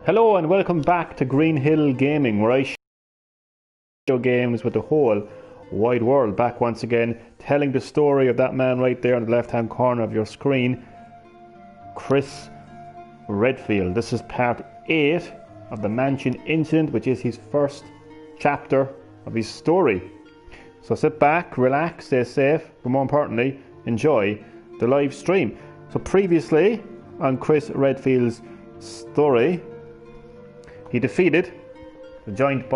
Hello and welcome back to Green-HillGaming, where I show games with the whole wide world. Back once again, telling the story of that man right there in the left hand corner of your screen, Chris Redfield. This is part 8 of the mansion incident, which is his first chapter of his story. So sit back, relax, stay safe, but more importantly, enjoy the live stream. So previously on Chris Redfield's story, he defeated the giant snake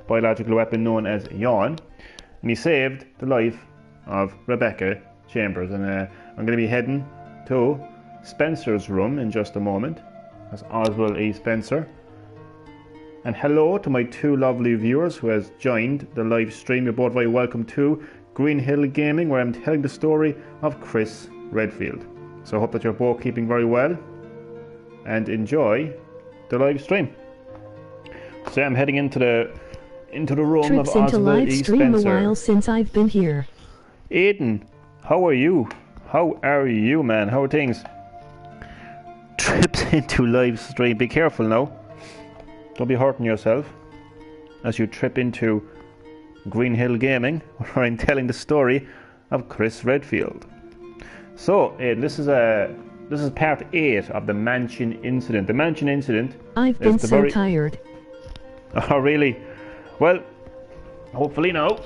biological weapon known as Yawn, and he saved the life of Rebecca Chambers. And I'm going to be heading to Spencer's room in just a moment. That's Oswald E. Spencer. And hello to my two lovely viewers who has joined the live stream. You're both very welcome to Green-HillGaming, where I'm telling the story of Chris Redfield. So I hope that you're both keeping very well and enjoy the live stream. So I'm heading into the room Trips of into Oswald live E. stream Spencer. a while since I've been here. Aiden, how are you? How are you, man? How are things? Trips into live stream. Be careful now. Don't be hurting yourself as you trip into Green-HillGaming, where I'm telling the story of Chris Redfield. So, Aiden, this is part 8 of the mansion incident. The mansion incident. I've been so tired. Oh, really? Well, hopefully now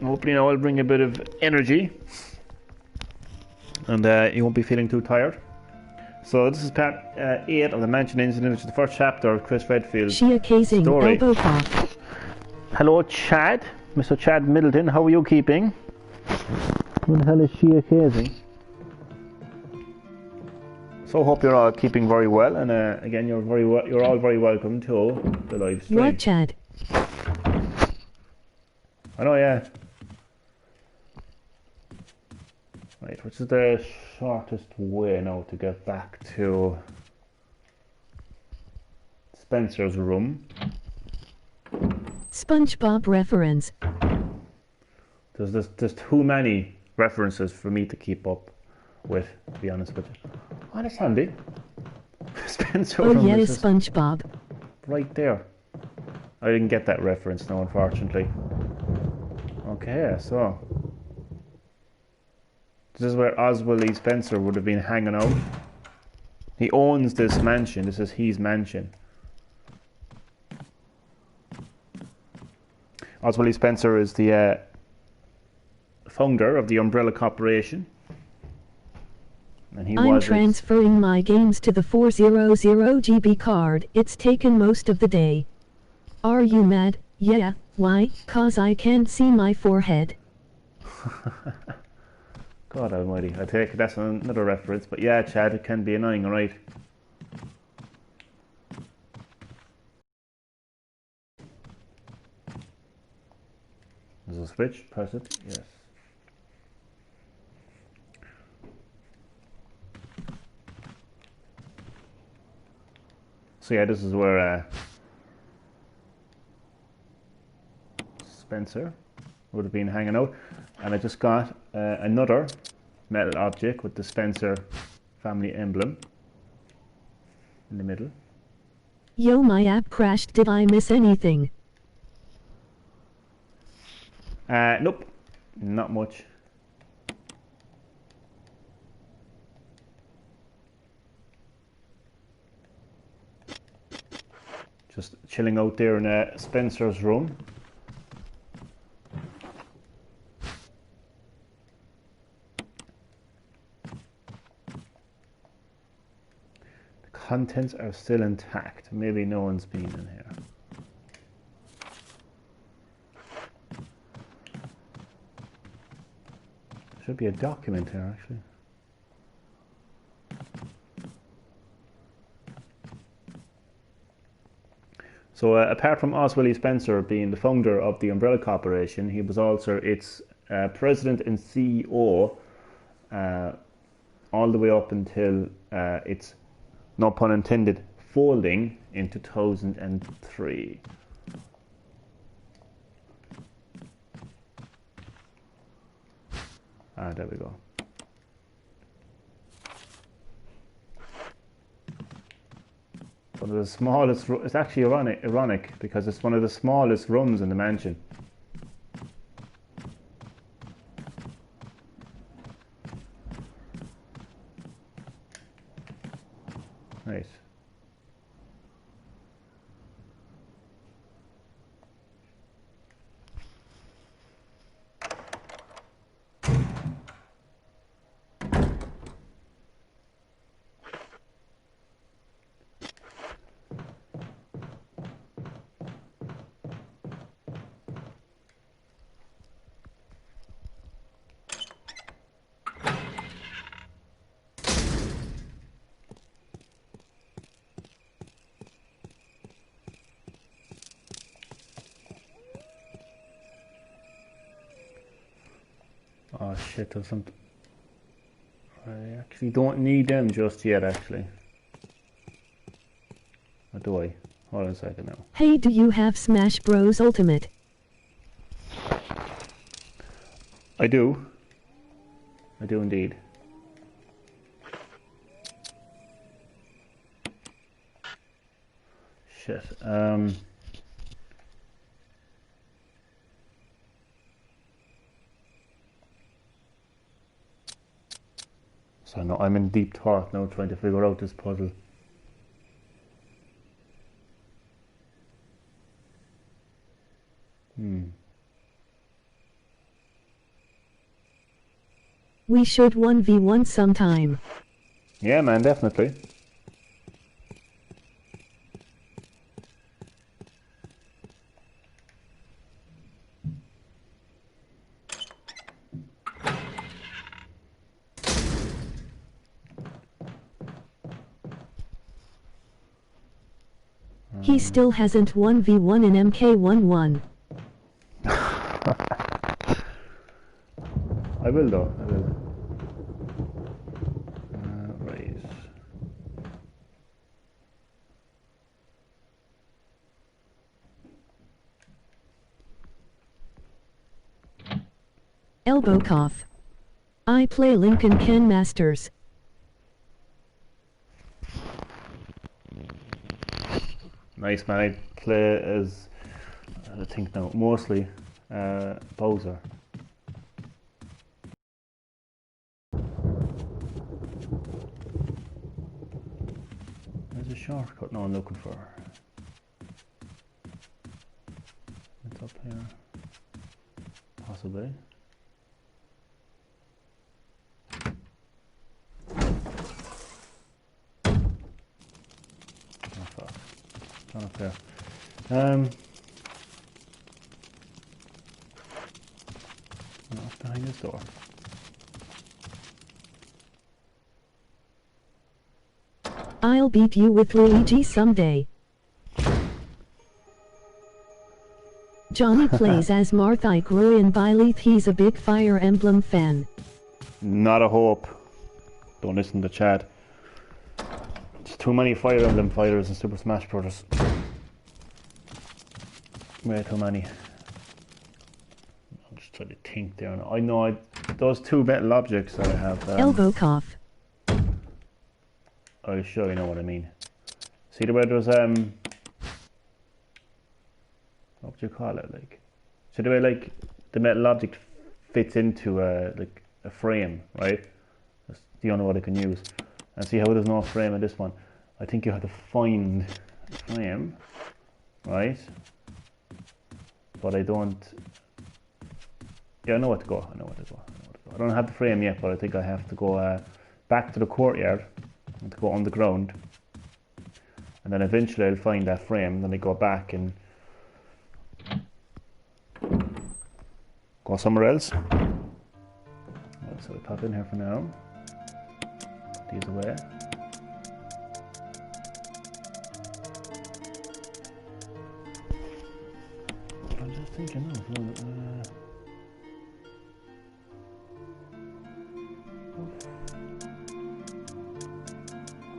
I'll bring a bit of energy, and you won't be feeling too tired. So this is part 8 of the mansion incident, which is the first chapter of Chris Redfield's story. Elbow pop. Hello, Chad, Mr. Chad Middleton. How are you keeping? Who the hell is she casing? So hope you're all keeping very well, and again, you're all very welcome to the live stream. What, Chad? I know, yeah. Right, which is the shortest way now to get back to Spencer's room? SpongeBob reference. There's too many references for me to keep up with, to be honest with you. Oh, that's handy. Spencer room yeah, is SpongeBob. right there. I didn't get that reference now, unfortunately. Okay, so this is where Oswald E. Spencer would have been hanging out. He owns this mansion. This is his mansion. Oswald E. Spencer is the founder of the Umbrella Corporation. And I'm transferring my games to the 400 GB card. It's taken most of the day. Are you mad? Yeah, why? 'Cause I can't see my forehead. God almighty, I take it that's another reference, but yeah, Chad, it can be annoying, alright? There's a switch, press it, yes. So yeah, this is where Spencer would have been hanging out, and I just got another metal object with the Spencer family emblem in the middle. Yo, my app crashed. Did I miss anything? Nope, not much. Just chilling out there in Spencer's room. The contents are still intact. Maybe no one's been in here. There should be a document here, actually. So apart from Oswald E. Spencer being the founder of the Umbrella Corporation, he was also its president and CEO all the way up until its, no pun intended, folding in 2003. There we go. one of the smallest. It's actually ironic because it's one of the smallest rooms in the mansion. Nice. Oh shit, there's some... I actually don't need them just yet, actually. Or do I? Hold on a second now. Hey, do you have Smash Bros. Ultimate? I do. I do indeed. Shit, So no, I'm in deep thought now trying to figure out this puzzle. We should 1v1 sometime. Yeah, man, definitely. He still hasn't 1v1 in MK11. I will though, I will. Right. Elbow cough. I play Lincoln Ken Masters. Nice, man. I play as, I think now, mostly Bowser. There's a shortcut now I'm looking for. It's up here. Possibly. Oh fuck. Not up there. Not behind this door. I'll beat you with Luigi someday. Johnny plays as Marthike Roy in Byleth. He's a big Fire Emblem fan. Not a hope. Don't listen to chat. There's too many Fire Emblem fighters in Super Smash Bros. Way too many. I'm just trying to think there. I know those two metal objects that I have. Elbow cough. I'll show you know what I mean. See the way there's what would you call it, like? See the way like the metal object fits into like a frame, right? That's the only one I can use. And see how there's no frame in this one. I think you have to find a frame, right? But I don't. Yeah, I know where to go. I know where to go. I don't have the frame yet, but I think I have to go back to the courtyard. To go underground, and then eventually I'll find that frame. Then I go back and go somewhere else. So I pop in here for now. These away. I'm just thinking of.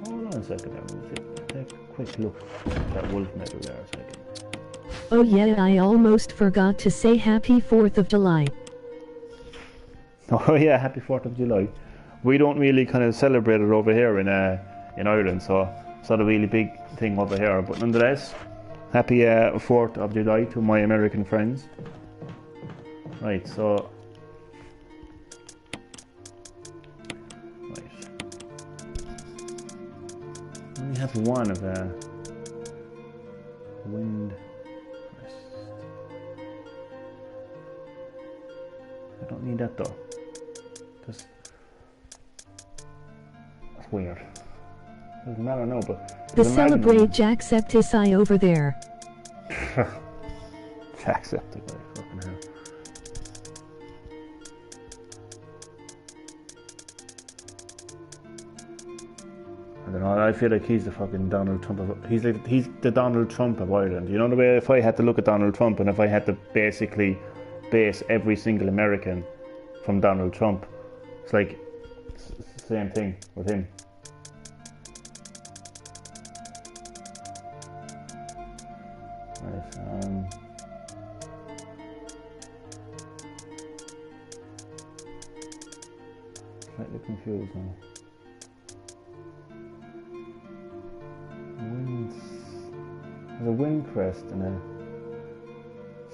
Hold on a second there, we'll take a quick look at that wolf medal there a second. Oh yeah, I almost forgot to say happy 4th of July. Oh yeah, happy 4th of July. We don't really kind of celebrate it over here in Ireland, so It's not a really big thing over here, but nonetheless, happy 4th of July to my American friends. Right, so... Right. I only have one of wind crest. I don't need that though. That's weird. Doesn't matter, no, but... The celebrate Jacksepticeye over there. Jacksepticeye, fucking hell. I don't know, I feel like he's the fucking Donald Trump of... He's the Donald Trump of Ireland. You know the way, if I had to look at Donald Trump and if I had to basically base every single American from Donald Trump, it's like, it's the same thing with him. Slightly confused now. Winds. There's a wind crest and a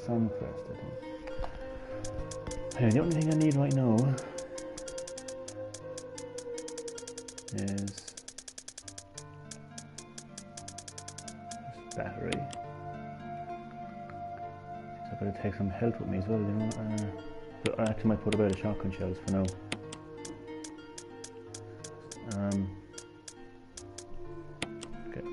sun crest, I think. Okay, the only thing I need right now is this battery. So I better take some health with me as well, you know. But I actually might put away the shotgun shells for now. Okay.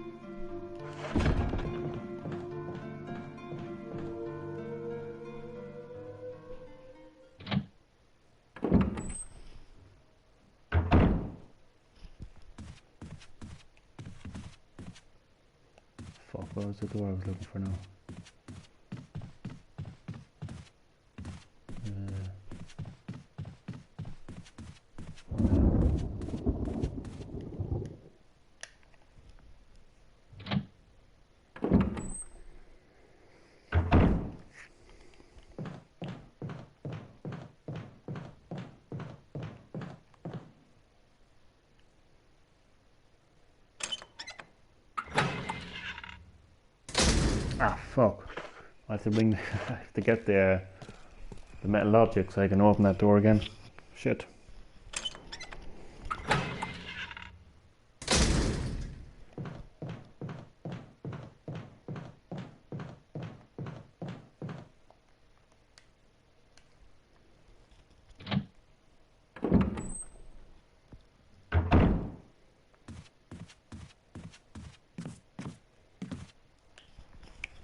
Fuck, what was the door I was looking for now? Ah, fuck. I have to bring, I have to get the metal object so I can open that door again. Shit.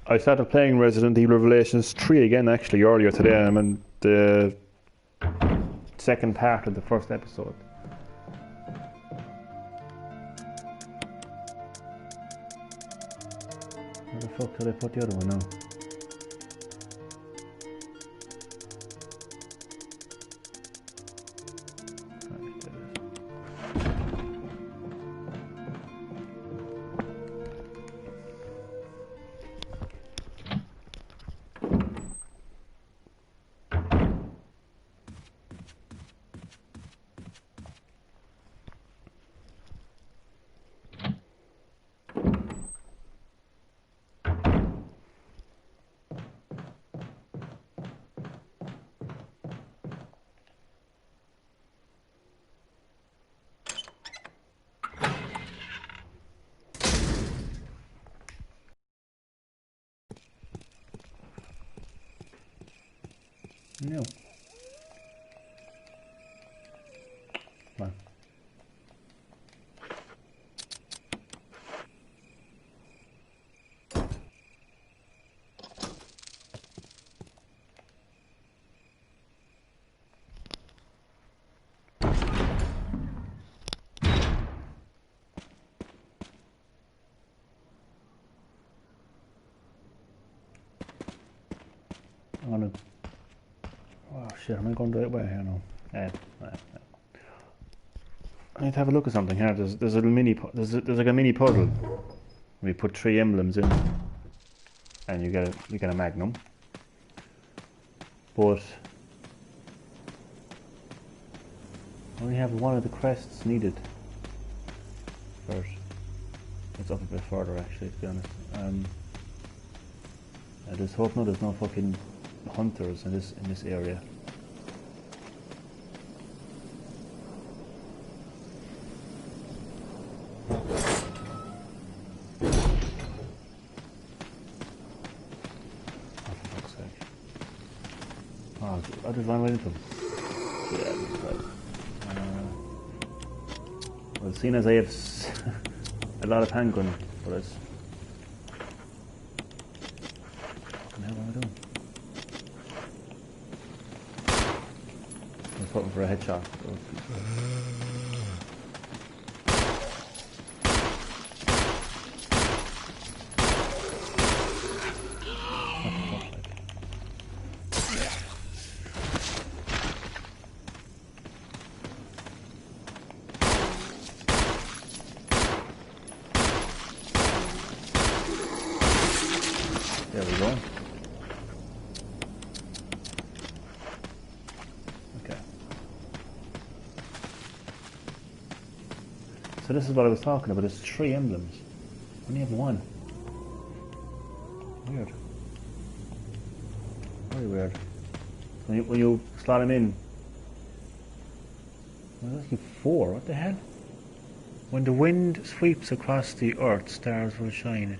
I started playing Resident Evil Revelations 3 again actually earlier today. I'm in the second part of the first episode. Where the fuck did I put the other one now? No. Come on. I'm gonna... Oh shit, am I going the right way here now? Yeah. I need to have a look at something here. There's a little mini... There's like a mini puzzle. We put 3 emblems in. And you get a magnum. But... I only have one of the crests needed. First. It's up a bit further actually, to be honest. I just hope there's no fucking hunters in this area. I just ran right into him. Yeah, that's right. Well, seeing as I have a lot of handgun bullets. What the hell am I doing? I was hoping for a headshot. There we go. Okay. So this is what I was talking about. There's 3 emblems. I only have 1. Weird. Very weird. When you slot them in, well, there's actually 4. What the hell? When the wind sweeps across the earth, stars will shine.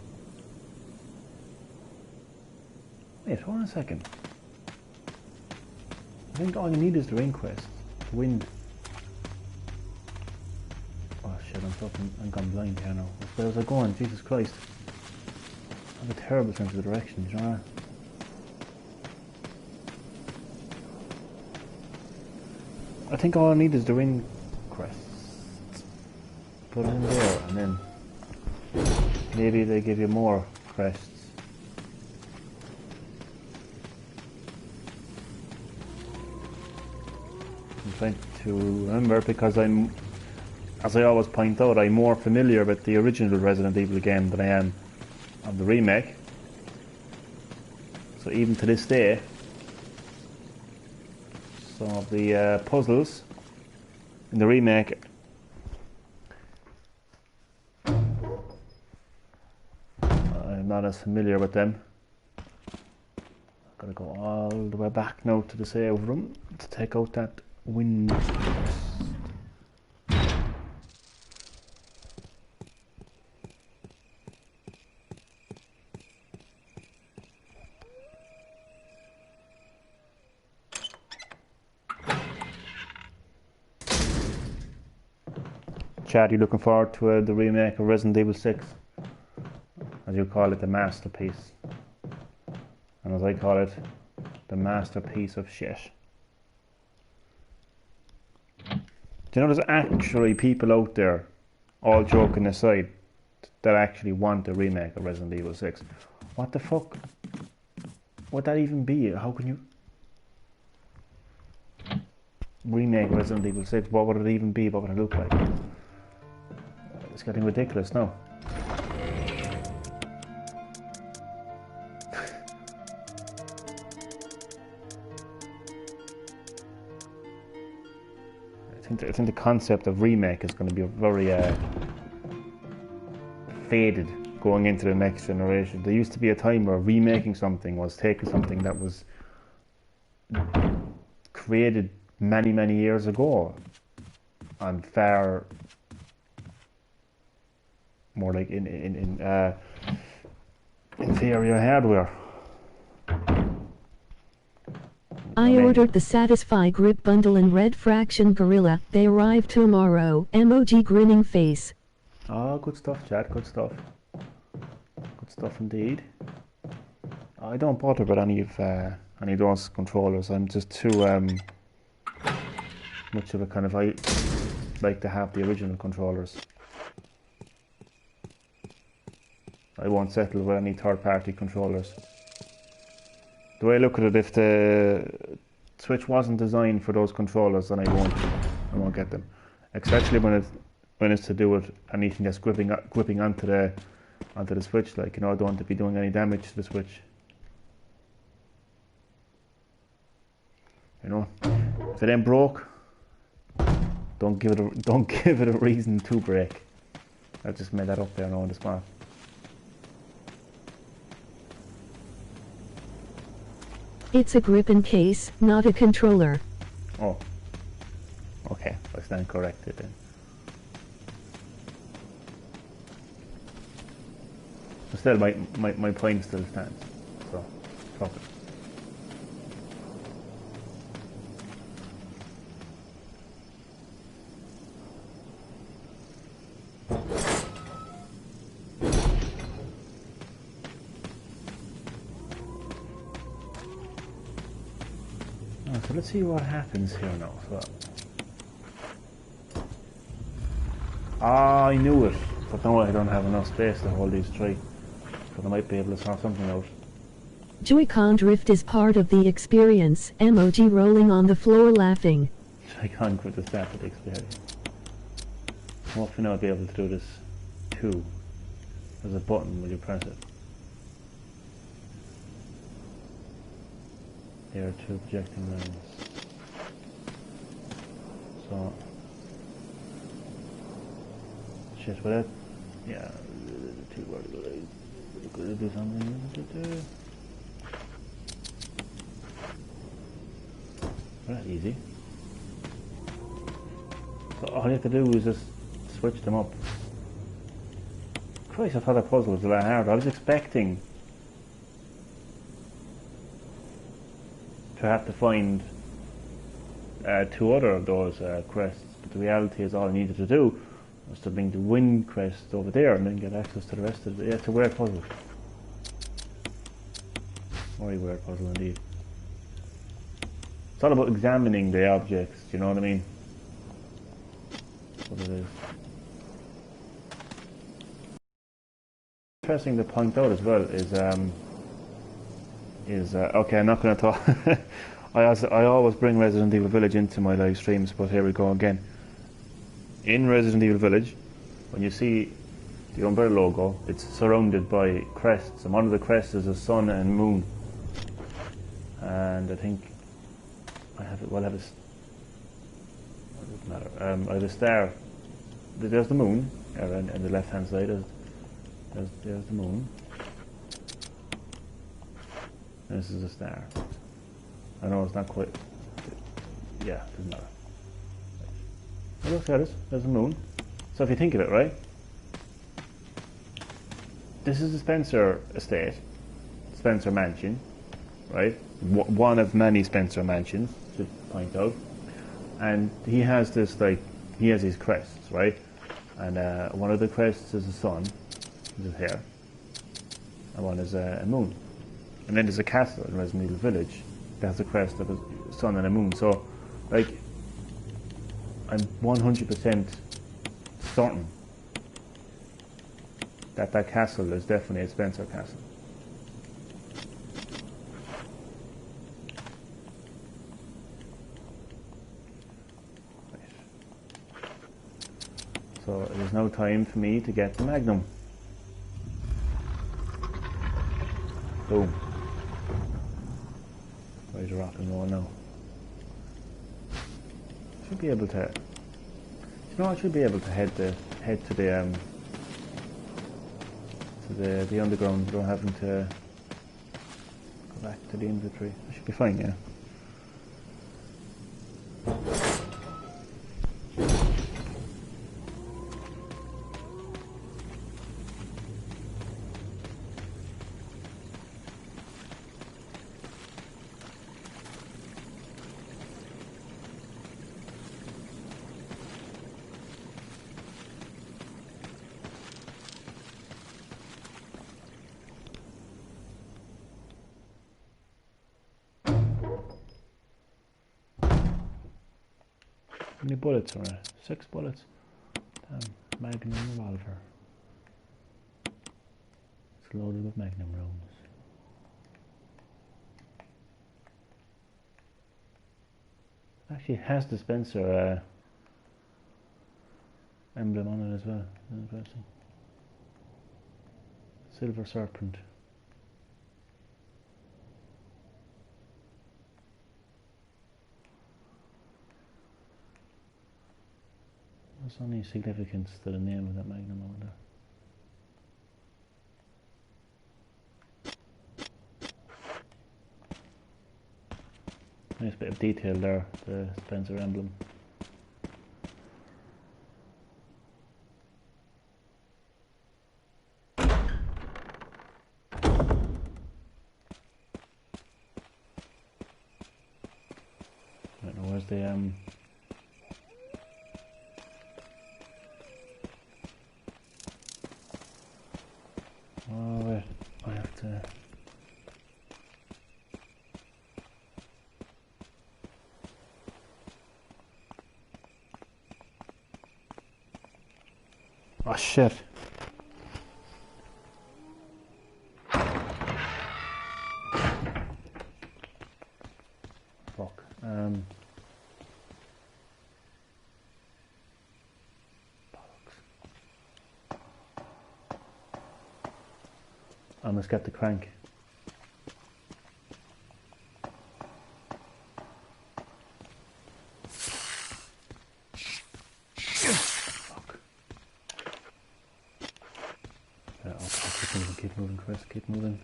Wait, hold on a second. I think all you need is the rain quest. The wind. Oh shit, I'm gone blind here now. Where was I going? Jesus Christ. I have a terrible sense of direction, you know? I think all I need is the rain quest. Put it in there and then maybe they give you more quests. Trying to remember because as I always point out, I'm more familiar with the original Resident Evil game than I am of the remake. So even to this day, some of the puzzles in the remake I'm not as familiar with them. I've got to go all the way back now to the save room to take out that wind. Chad, you looking forward to the remake of Resident Evil 6? As you call it, the masterpiece. And as I call it, the masterpiece of shit. Do you know there's actually people out there, all joking aside, that actually want a remake of Resident Evil 6? What the fuck would that even be? How can you remake Resident Evil 6? What would it even be? What would it look like? It's getting ridiculous now. I think the concept of remake is going to be very faded going into the next generation. There used to be a time where remaking something was taking something that was created many years ago and far more like in inferior hardware. I ordered the Satisfy Grip Bundle and Red Fraction Gorilla. They arrive tomorrow. Emoji grinning face. Oh, good stuff, Chad. Good stuff. Good stuff indeed. I don't bother with any of those controllers. I'm just too much of a kind of I like to have the original controllers. I won't settle with any third-party controllers. The way I look at it, if the Switch wasn't designed for those controllers, then I won't get them. Especially when it's to do with anything that's gripping onto the Switch. Like, you know, I don't want to be doing any damage to the Switch. You know, if it ain't broke, don't give it a reason to break. I just made that up there now on the spot. It's a grip and case, not a controller. Oh. Okay, I stand corrected then. But still, my point still stands. So, fuck it. So let's see what happens here now. So, I knew it, but now I don't have enough space to hold these three. But I might be able to sort something out. Joy-Con drift is part of the experience. Emoji rolling on the floor laughing. Joy-Con drift is part of the experience. Hopefully now I'll be able to do this too. There's a button when you press it. There are two projecting lines. So, shit, what that? Yeah, two vertical lines. Could I do something? Well, that's easy. So all you have to do is just switch them up. Christ, I thought that puzzle was a lot harder. I was expecting to have to find two other of those crests, but the reality is all I needed to do was to bring the wind crest over there and then get access to the rest of it. Yeah, it's a weird puzzle. Very weird puzzle indeed. It's all about examining the objects, you know what I mean? That's what it is. Interesting to point out as well is okay, I'm not going to talk. I always bring Resident Evil Village into my live streams, but here we go again. In Resident Evil Village, when you see the Umbrella logo, it's surrounded by crests, and one of the crests is a sun and moon. And I think I have it. Well, I have a. It doesn't matter. I have a star. There's the moon, and the left-hand side there's the moon. And this is a star. I know it's not quite. Yeah, it doesn't matter. Look, there's the moon. So if you think of it, right? This is the Spencer estate, Spencer mansion, right? One of many Spencer mansions, to point out. And he has this, he has these crests, right? And one of the crests is a sun, which is here. And one is a moon. And then there's a castle in Resident Evil Village that has a crest of a sun and a moon. So, I'm 100% certain that castle is definitely a Spencer castle. Right. So it is now time for me to get the Magnum. Boom. Ready to rock and roll now. Should be able to. You know, I should be able to head to the underground without having to go back to the inventory. I should be fine, yeah. How many bullets are there? 6 bullets. Damn, Magnum revolver. It's loaded with Magnum rounds. Actually, it has the Spencer emblem on it as well. Interesting. Silver Serpent. What's any significance to the name of that magnum, I wonder? Nice bit of detail there, the Spencer emblem. I don't know, where's the oh wait, I have to... Oh shit. Fuck. I must get the crank. Keep moving, Chris, keep moving.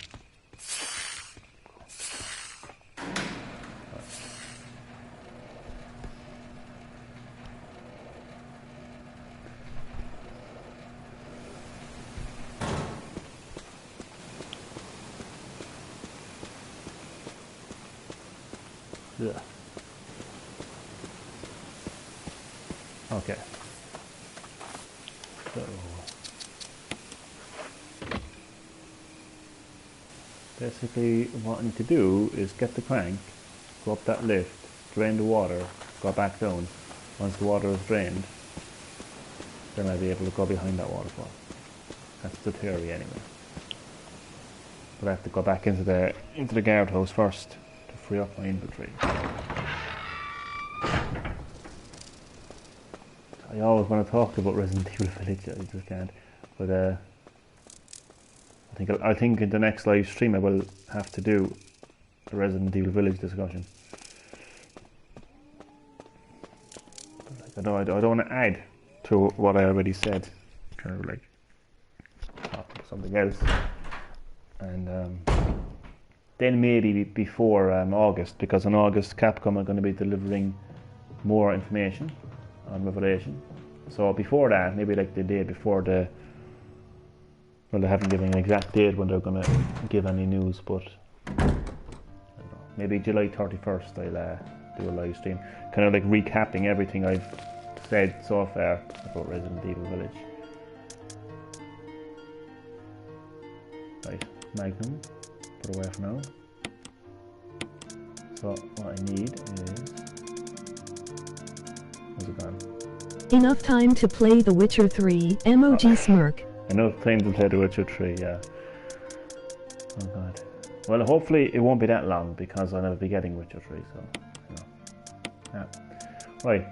Yeah. Okay. So basically what I need to do is get the crank, go up that lift, drain the water, go back down. Once the water is drained, then I'll be able to go behind that waterfall. That's the theory anyway. But I have to go back into the guardhouse first to free up my inventory. I always want to talk about Resident Evil Village, I just can't. But I think in the next live stream I will have to do a Resident Evil Village discussion. But like, I don't want to add to what I already said. Kind of like talk about something else. And then maybe before August, because in August Capcom are going to be delivering more information on Revelation. So before that, maybe like the day before well, they haven't given an exact date when they're going to give any news, but I don't know, maybe July 31st I'll do a live stream, kind of like recapping everything I've said so far about Resident Evil Village. Right, Magnum, put away for now. So what I need is... Where's it gone? Enough time to play The Witcher 3, emoji smirk. Enough time to play The Witcher 3, yeah. Oh god. Well, hopefully it won't be that long, because I'll never be getting Witcher 3, so, you know. Yeah. Right.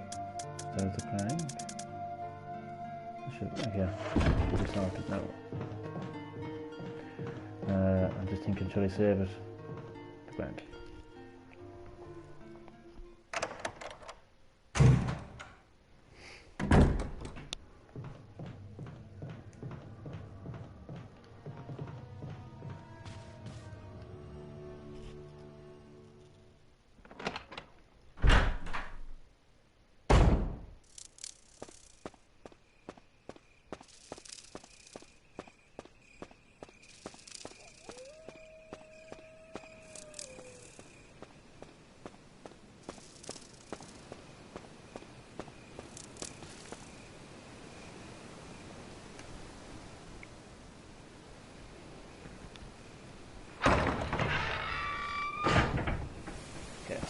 There's the crank. Yeah, we'll be sorted now. I'm just thinking, should I save it? The grand.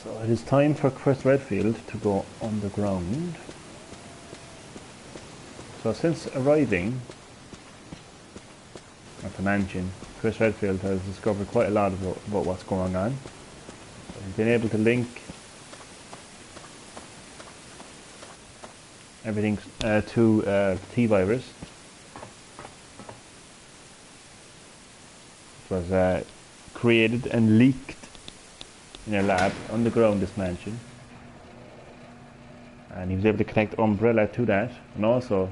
So it is time for Chris Redfield to go underground. So since arriving at the mansion, Chris Redfield has discovered quite a lot about what's going on. So he's been able to link everything to the T-virus. It was created and leaked in a lab underground this mansion. And he was able to connect Umbrella to that, and also,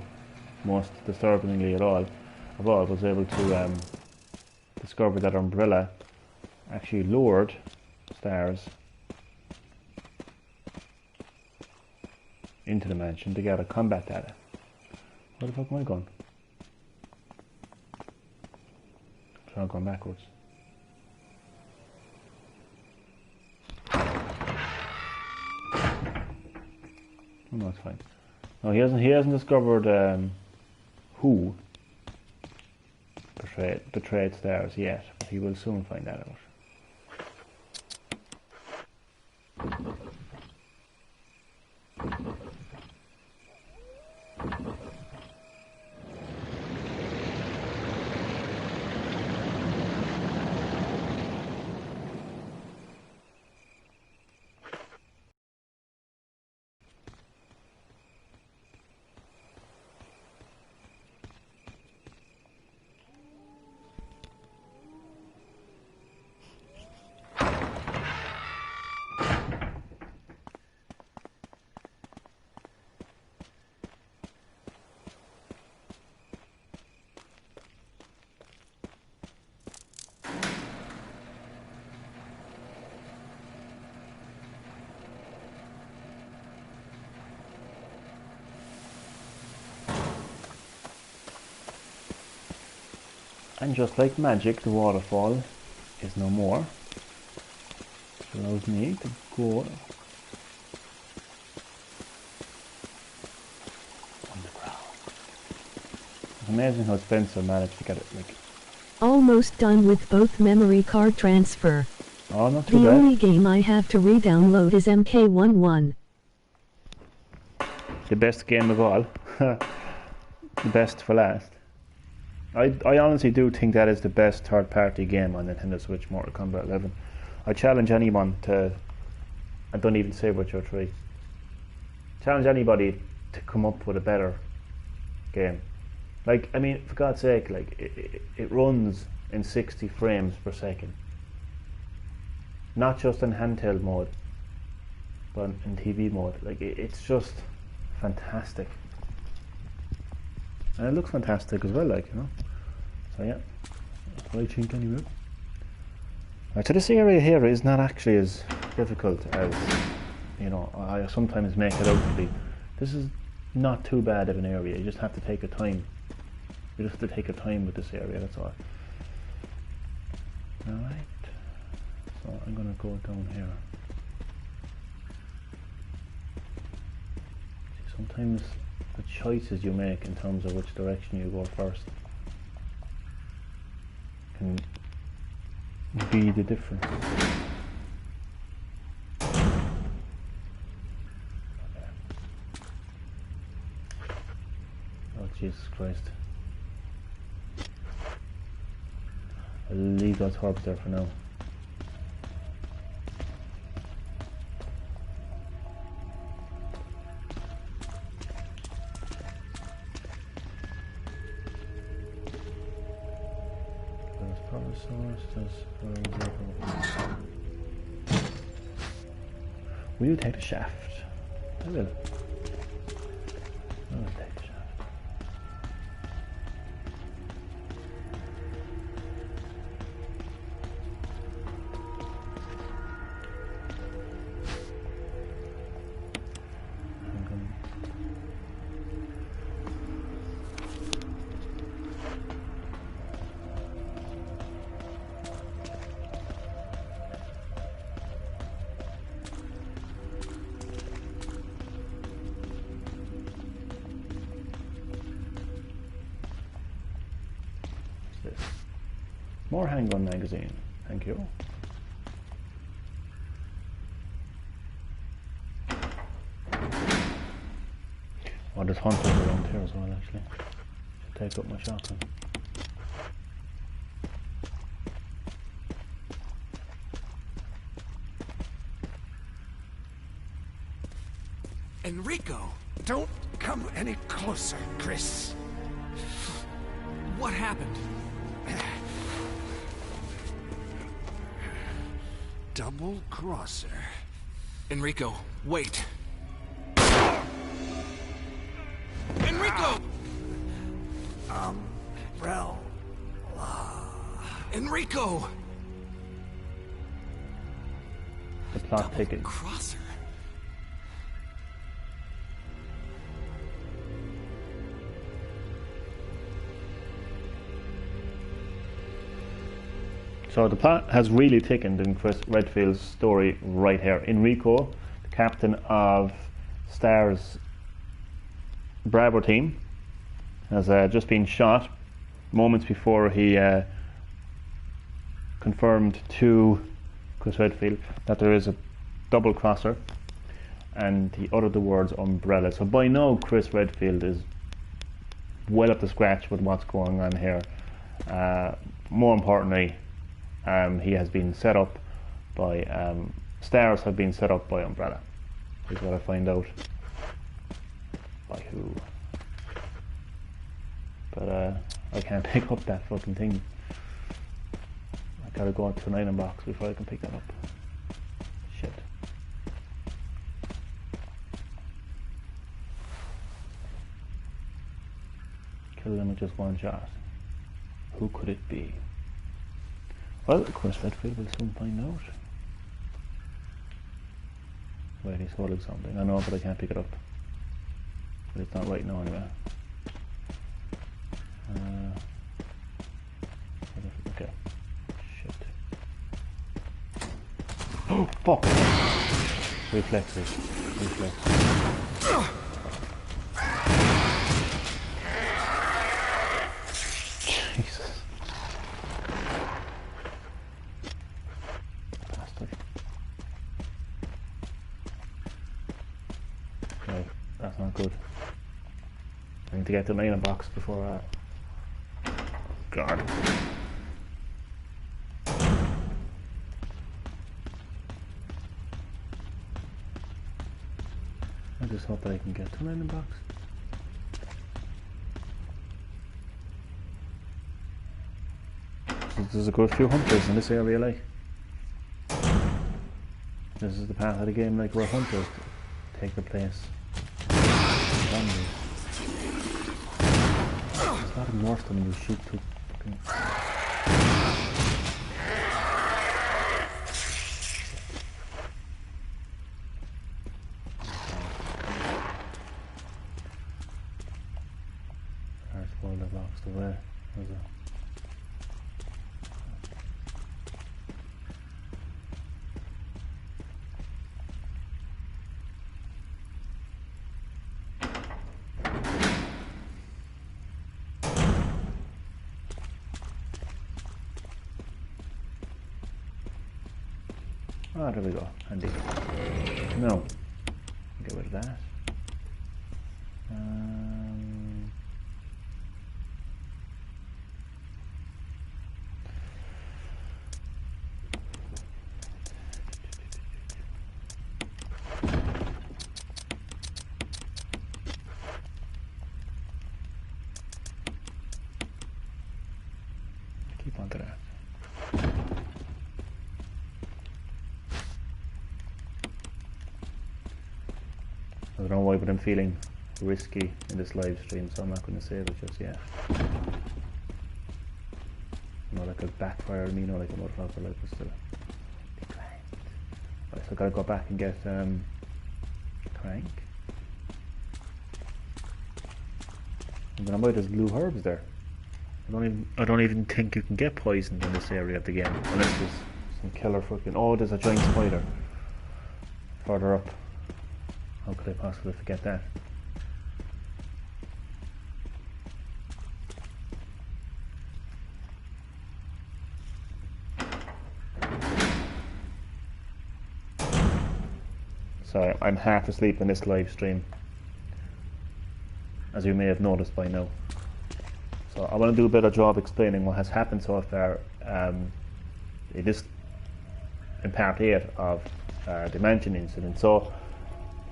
most disturbingly of all, was able to discover that Umbrella actually lured Stars into the mansion to get a combat data. Where the fuck am I going? I'm going backwards. Oh, no, it's fine. No, he hasn't discovered who betrayed Stars yet, but he will soon find that out. And just like magic, the waterfall is no more. It allows me to go underground. It's amazing how Spencer managed to get it like... Almost done with both memory card transfer. Oh, not too The bad. only game I have to re-download is MK11. The best game of all. The best for last. I honestly do think that is the best third-party game on Nintendo Switch, Mortal Kombat 11. I challenge anyone to... I don't even say Witcher 3. Challenge anybody to come up with a better game. Like, I mean, for God's sake, like, it runs in 60 frames per second. Not just in handheld mode, but in TV mode. Like, it's just fantastic. And it looks fantastic as well, like, you know. So yeah, that's what I think anyway. Right, so this area here is not actually as difficult as, you know, I sometimes make it out to be. This is not too bad of an area. You just have to take your time. You just have to take your time with this area, that's all. Alright, so I'm gonna go down here. See, sometimes the choices you make in terms of which direction you go first can be the difference. Okay. Oh Jesus Christ. I'll leave those herbs there for now. Will you take the shaft? I will. I will take the shaft. More handgun magazine, thank you. Oh, there's hunters around here as well, actually. Should take up my shotgun. Enrico, don't come any closer, Chris. What happened? Double crosser. Enrico, wait. Umbrella. Enrico! The plot thickens. Crosser. So the plot has really thickened in Chris Redfield's story right here. Enrico, the captain of Star's Bravo team, has just been shot moments before he confirmed to Chris Redfield that there is a double crosser, and he uttered the words umbrella. So by now Chris Redfield is well up to scratch with what's going on here. More importantly, he has been set up by Stars have been set up by Umbrella. He's got to find out by who. But I can't pick up that fucking thing. I gotta go out to an item box before I can pick that up. Shit. Kill them with just one shot. Who could it be? Well, of course, Redfield will soon find out. Wait, he's holding something. I know, but I can't pick it up. But it's not right now, anyway. Okay. Shit. Oh, fuck! Reflexes. Jesus. Bastard. No, that's not good. I need to get the item box before God. I just hope that I can get to an item box. There's a good few hunters in this area, like. This is the path of the game, like, where hunters take the place. Zombies. It's not ignore them when you shoot too fucking... There's one that blocks the way. There's a... Oh, there we go. Handy. No. Get rid of that. Keep on to that. I don't know why, but I'm feeling risky in this live stream, so I'm not going to save it just yet. You know, like a backfire on me, you know, like a motherfucker, like it's still be great. Right, so I gotta go back and get Crank. And then I might there's blue herbs there. I don't even think you can get poisoned in this area of the game unless there's some killer fucking. Oh, there's a giant spider further up. How could I possibly forget that? So I'm half asleep in this live stream, as you may have noticed by now. So I want to do a better job explaining what has happened so far in this, in part 8 of the mansion incident. So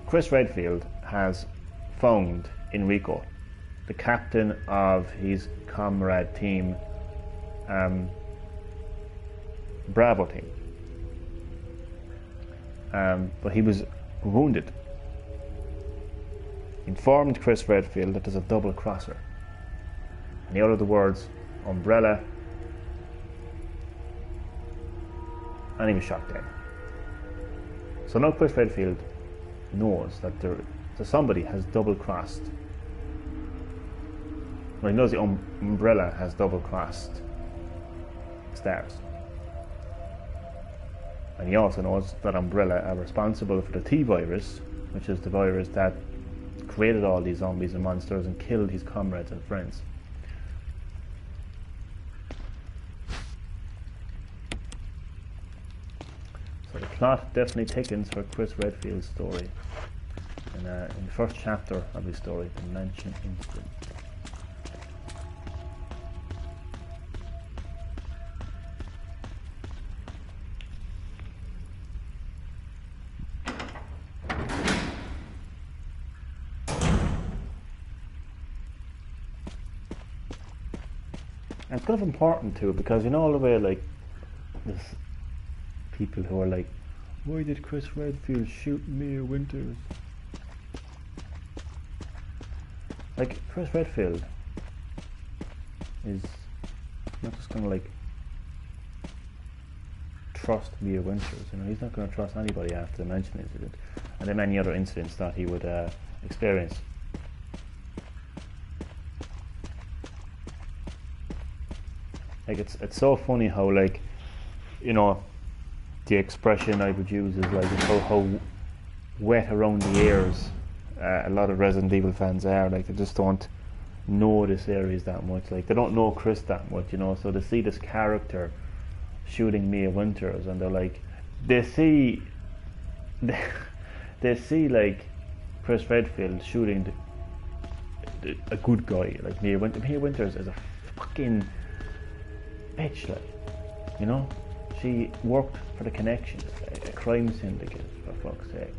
Chris Redfield has found Enrico, the captain of his comrade team, Bravo team. But he was wounded. Informed Chris Redfield that there's a double crosser. And he uttered the words, umbrella, and he was shot dead. So now Chris Redfield knows that somebody has double-crossed. Well, he knows the umbrella has double-crossed stars. And he also knows that Umbrella are responsible for the T-virus, which is the virus that created all these zombies and monsters and killed his comrades and friends. So the plot definitely thickens for Chris Redfield's story. And in the first chapter of his story, the Mansion Incident. And it's kind of important too, because you know all the way like there's people who are like, why did Chris Redfield shoot Mia Winters? Like, Chris Redfield is not just gonna like trust Mia Winters, you know, he's not gonna trust anybody after the Mansion Incident and then many other incidents that he would experience. Like, it's so funny how, like, you know, the expression I would use is like how wet around the ears a lot of Resident Evil fans are. Like, they just don't know the series that much. Like, they don't know Chris that much, you know. So they see this character shooting Mia Winters, and they're like, they see like Chris Redfield shooting a good guy like Mia Winters. Mia Winters is a fucking bitch, like, you know, she worked for the Connections, a crime syndicate, for fuck's sake.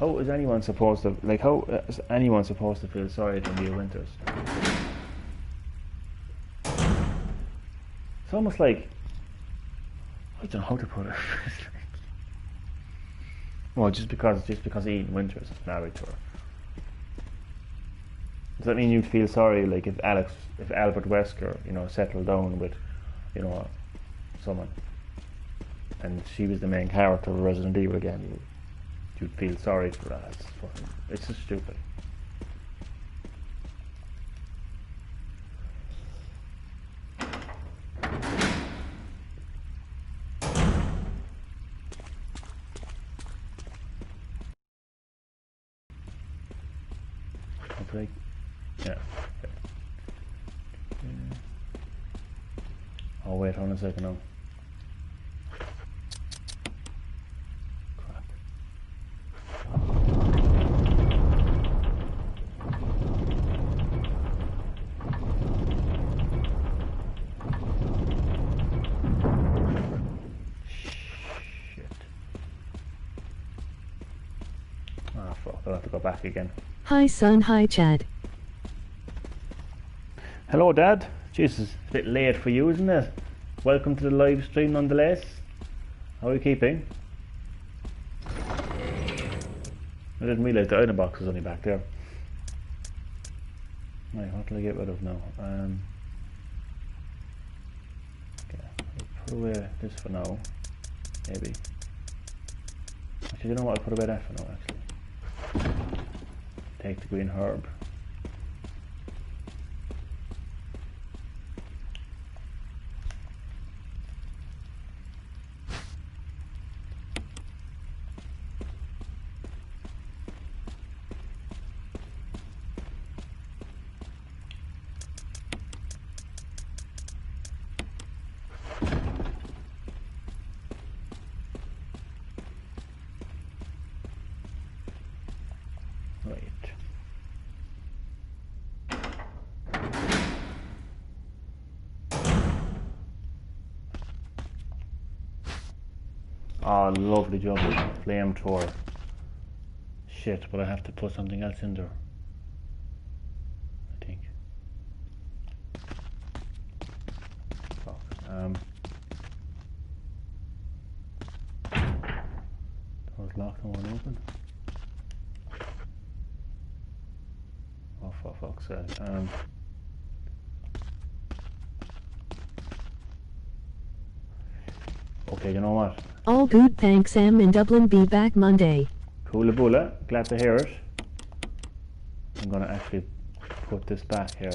How is anyone supposed to, like, how is anyone supposed to feel sorry for Mia Winters? It's almost like, I don't know how to put it. Well, just because Ian Winters is married to her. Does that mean you'd feel sorry, like, if Albert Wesker, you know, settled down with, you know, someone, and she was the main character of Resident Evil again, you'd feel sorry for that? It's just stupid. Okay. Yeah. Oh, wait, hold on a second now. Crap. Shit. Ah, fuck, I'll have to go back again. Hi son, hi Chad. Hello, Dad. Jesus, a bit late for you, isn't it? Welcome to the live stream nonetheless. How are you keeping? I didn't realise the item box was only back there. Right, what will I get rid of now? Okay, I'll put away this for now. Maybe. Actually, you know what? I'll put away that for now, actually. Take the green herb. Oh, lovely job with flamethrower. Shit, but I have to put something else in there, I think. Fuck. Door's locked, no one open. Oh, for fuck's sake. Okay, you know what? All good, thanks. Am in Dublin. Be back Monday. Cool bula, glad to hear it. I'm gonna actually put this back here.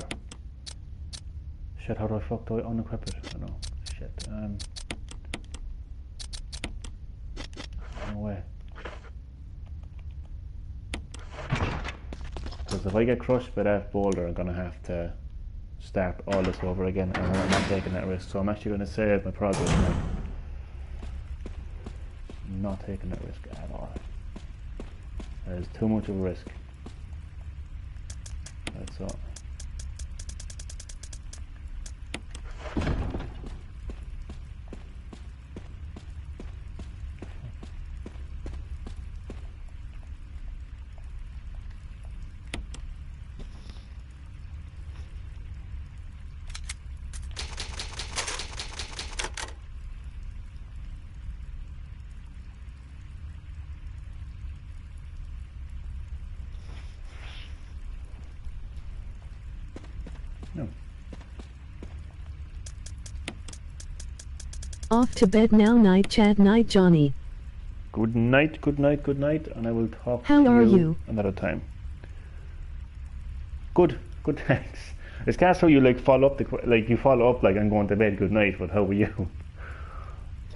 Shit, how do I fuck do I unequip it? I don't know. Shit. No way. Because if I get crushed by that boulder, I'm gonna have to start all this over again, and I'm not taking that risk. So I'm actually gonna save my progress now. I'm not taking that risk at all. That is too much of a risk. That's all. No. Off to bed now. Night chat. Night Johnny. Good night, good night, good night, and I will talk How to are you? Another time. Good, good, thanks. It's kind of how you like follow up you follow up like I'm going to bed, good night, but how are you?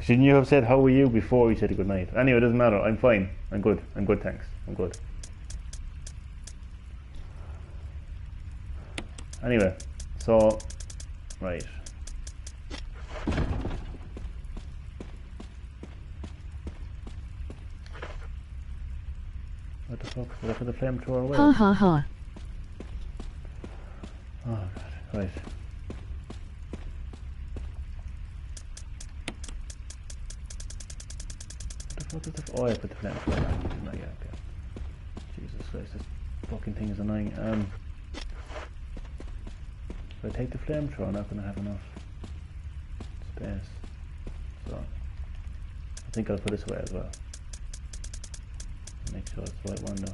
Shouldn't you have said how are you before you said good night? Anyway, it doesn't matter. I'm fine. I'm good, thanks. I'm good. Anyway, so right. What the fuck? Did I put the flamethrower away? Ha ha ha. Oh god, right. What the fuck is the... Oh, I put the flamethrower back. No, yeah, okay. Jesus Christ, this fucking thing is annoying. If I take the flamethrower, I'm not going to have enough space. So, I think I'll put this away as well. Make sure it's the right window.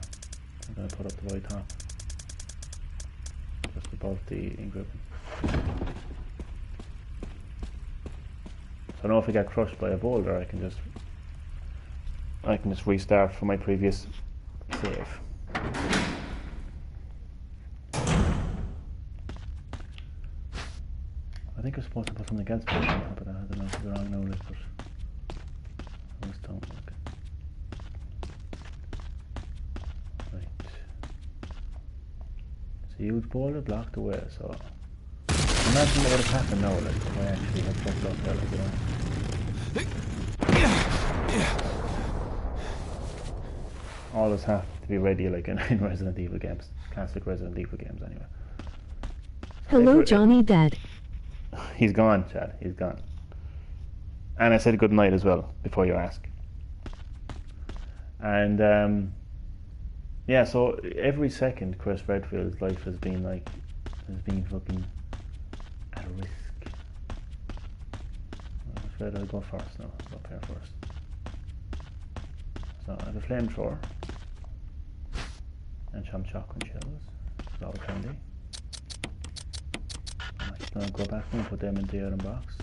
I'm going to put up the right top. Just above the ink ribbon. So now if I get crushed by a boulder, I can just restart from my previous save. I think I'm supposed to put something else back on top of that. I don't know if it's the wrong notice, but I just don't look. Right. It's a huge boulder blocked away, so imagine what would have happened now, like if I actually had fucked up there, like, you know. Always have to be ready, like in Resident Evil games, classic Resident Evil games anyway. Hello Johnny Dad. He's gone, Chad. He's gone. And I said good night as well before you ask. And yeah, so every second Chris Redfield's life has been fucking at risk. I'm afraid I'll go first now. I'll go up here first. So I have a flamethrower and some shotgun shells. It's all handy. I'm just gonna go back and put them into the iron box.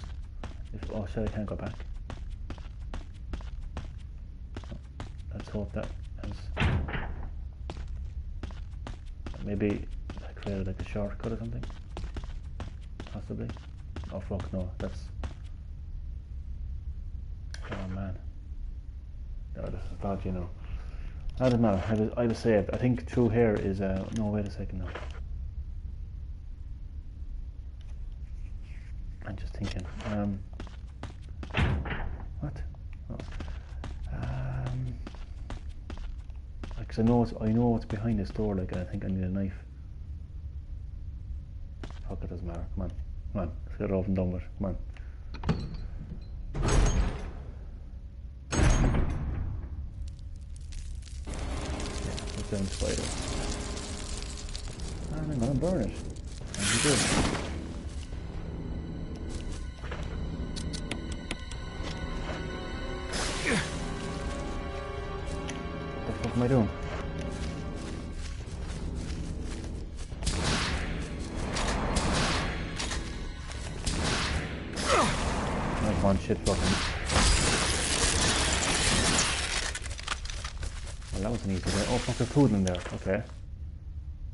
Oh shit, I can't go back. Oh, let's hope that has maybe I created like a shortcut or something. Possibly. Oh fuck no, that's... Oh man. No, this is bad, you know. That doesn't matter. I was saved. I think through here is no, wait a second now. I'm just thinking. What? Oh. Because I know what's behind this door. Like, I think I need a knife. Fuck, it doesn't matter. Come on, let's get it over and done with. Come on. Yeah, down the spider. I'm gonna burn it. And you good. What am I doing? Right. one shit fucking. Well, that was an easy way. Oh, fuck, there's food in there. Okay.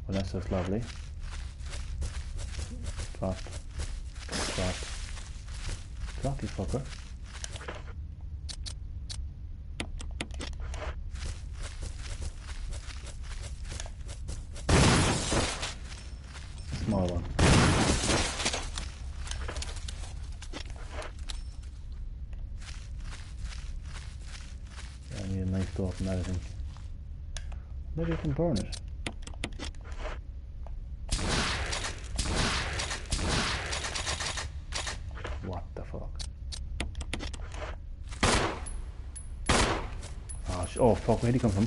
Well, that's just lovely. Drop. Drop. Drop, you fucker. Small one. Yeah, I need a nice door from that, I think. Maybe I can burn it. What the fuck? Oh fuck, where'd he come from?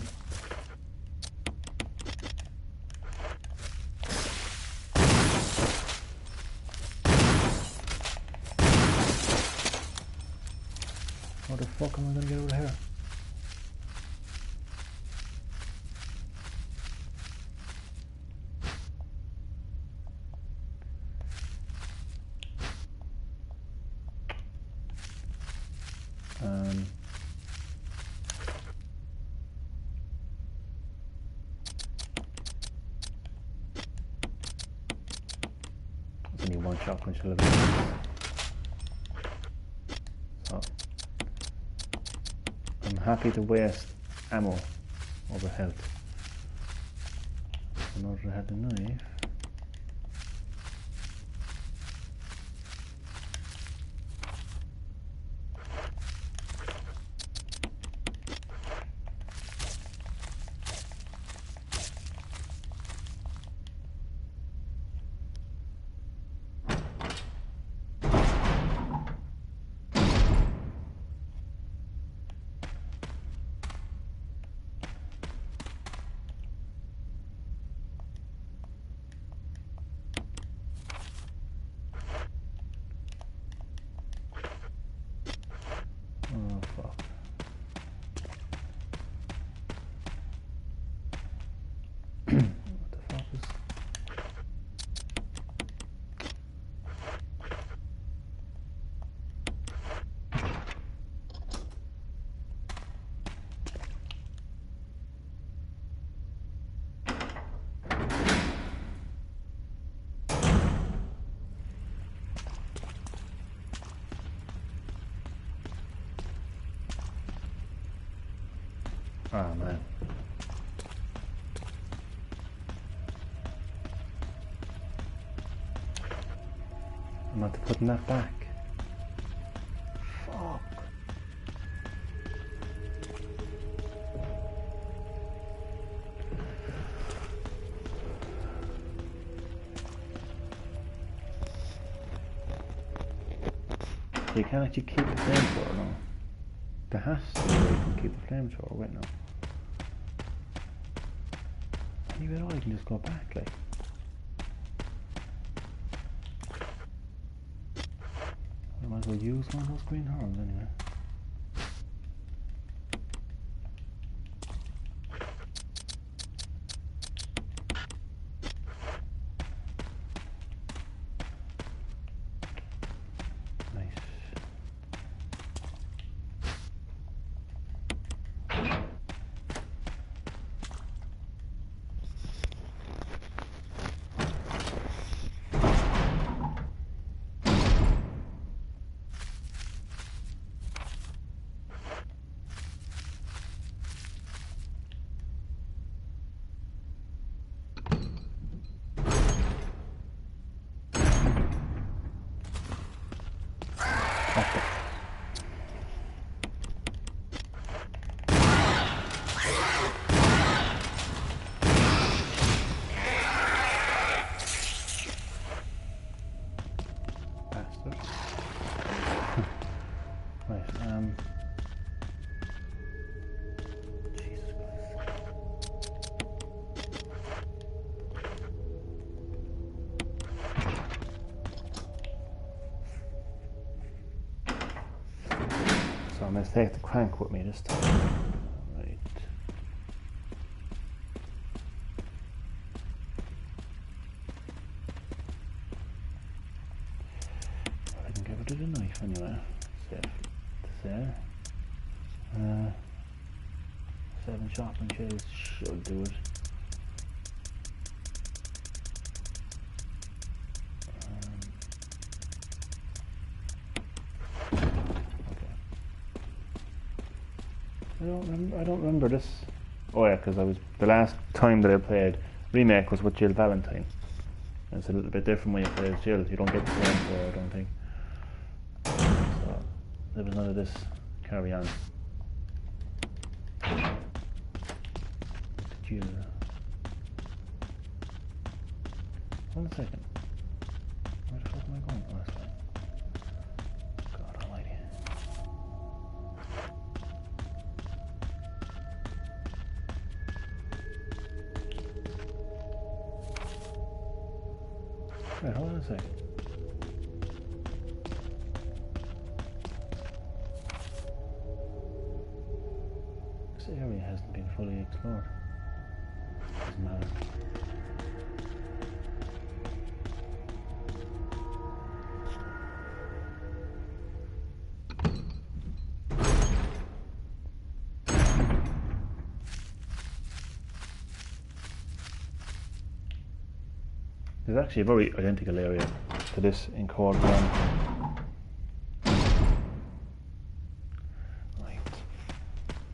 How the fuck am I gonna get over here? There's only one shotgun shell of it. So I'm happy to waste ammo over health. In order to have the knife. Oh fuck. What the fuck is... Oh man. I'm not putting that back. Fuck. You can't actually keep the flamethrower now. There has to be a way you can keep the flamethrower. Wait now. Anyway, at all, you can just go back, like. I might as well use one of those green horns anyway. Jesus Christ. So I'm going to take the crank with me this time. Right. I can give it a knife anyway. Steph. There. 7 shopping trays should do it. Okay. I don't remember this. Oh yeah, because the last time that I played Remake was with Jill Valentine. It's a little bit different when you play as Jill. You don't get the same for I don't think. So there was none of this carry on. Jill. Hold on a second. Where the fuck am I going? Oh, that's fine. God almighty. Right, hold on a second. This area hasn't been fully explored. Doesn't matter. There's actually a very identical area to this in Cork. Right.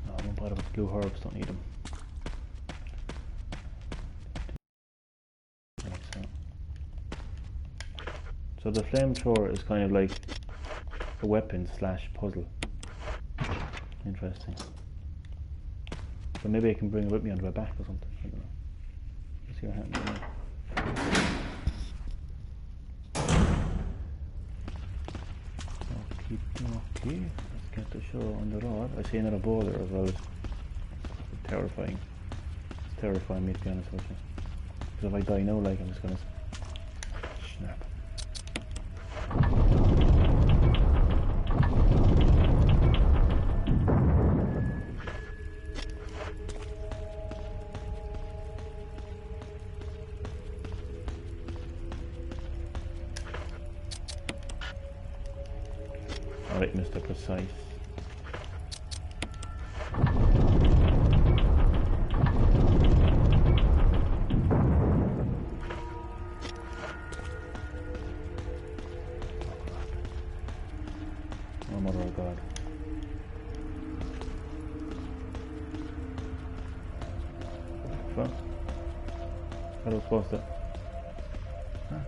No, don't bother with blue herbs, don't need them. So the flamethrower is kind of like a weapon / puzzle. Interesting. So maybe I can bring it with me on my back or something. I don't know. Let's see what happens now. Okay, let's get the show on the road. I see another boulder as well. It's terrifying. It's terrifying me, to be honest with you. Because if I die now, like, I'm just gonna snap. Alright, Mr. Precise. Oh, mother of God. What? How do I supposed to? Huh?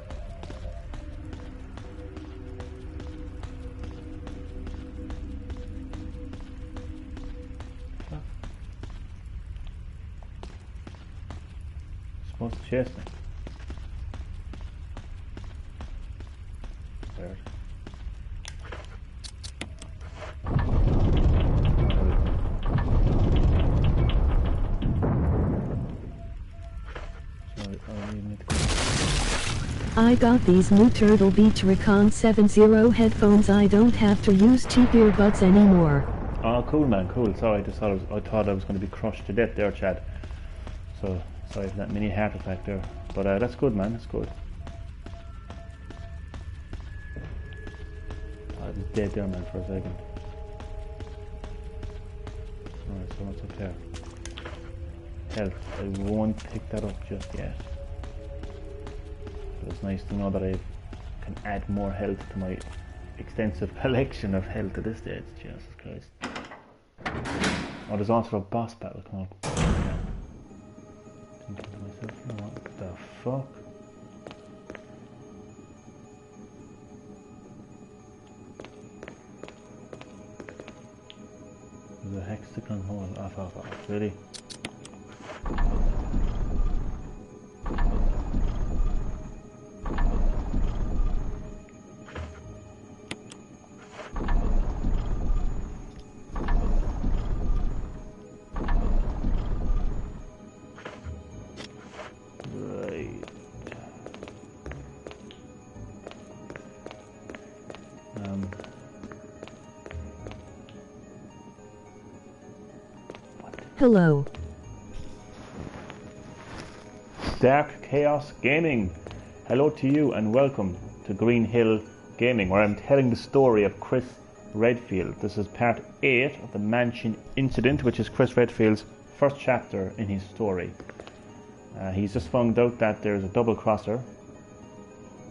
Supposed to chase me. Weird. I got these new Turtle Beach Recon 70 headphones. I don't have to use cheap earbuds anymore. Oh, cool, man, cool. Sorry, I thought I was going to be crushed to death there, Chad. So, sorry for that mini heart attack there. But that's good, man, that's good. I was dead there, man, for a second. Alright, so what's up there? Health. I won't pick that up just yet. But it's nice to know that I can add more health to my extensive collection of health at this stage. Jesus Christ. Oh, there's also a boss battle coming up. Yeah. Thinking to myself, no, what the fuck? There's a hexagon hole. Off. Really? Hello. Dark Chaos Gaming. Hello to you and welcome to Green-HillGaming, where I'm telling the story of Chris Redfield. This is part 8 of the mansion incident, which is Chris Redfield's first chapter in his story. He's just found out that there's a double crosser,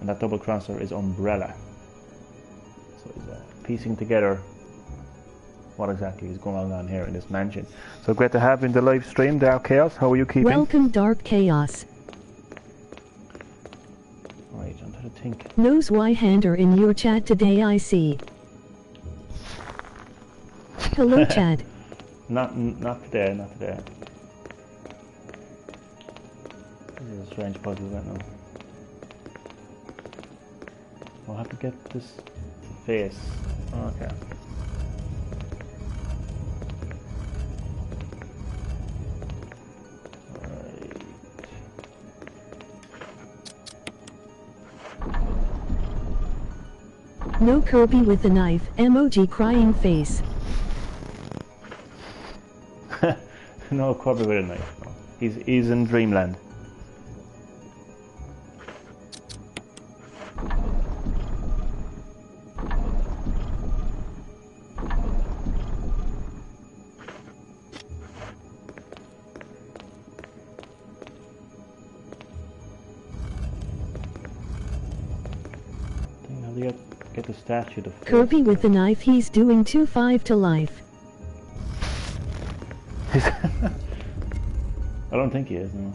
and that double crosser is Umbrella. So he's piecing together what exactly is going on here in this mansion. So great to have you in the live stream, Dark Chaos. How are you keeping? Welcome, Dark Chaos. Right, I'm trying to think. Knows why hander in your chat today, I see. Hello, Chad. Not today, not today. This is a strange puzzle right now. I'll have to get this face. Okay. No Kirby with the knife, emoji crying face. No Kirby with a knife. No. He's in Dreamland. Get the statue to Kirby with the knife, he's doing 2-5 to life. I don't think he is, no.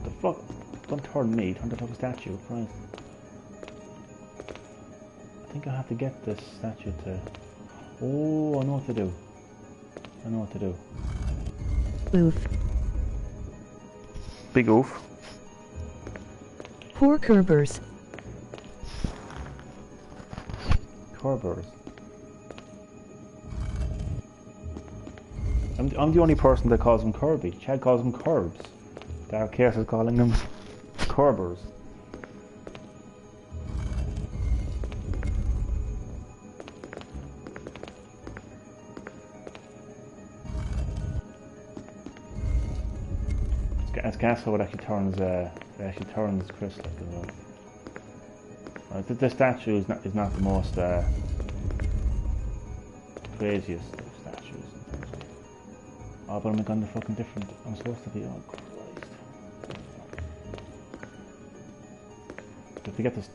What the fuck? Don't turn me, turn the fucking statue, Christ. I think I have to get this statue to... Oh, I know what to do. I know what to do. Oof. Big oof. Poor Kerbers. Kerbers. I'm the only person that calls him Kirby. Chad calls him Kerbs. Dark Chaos is calling them Kerbers. As Castle, it actually turns Chris like as well. The statue is not the most craziest of statues. Oh, but I'm going to fucking different. I'm supposed to be. Oh Christ! If you get this,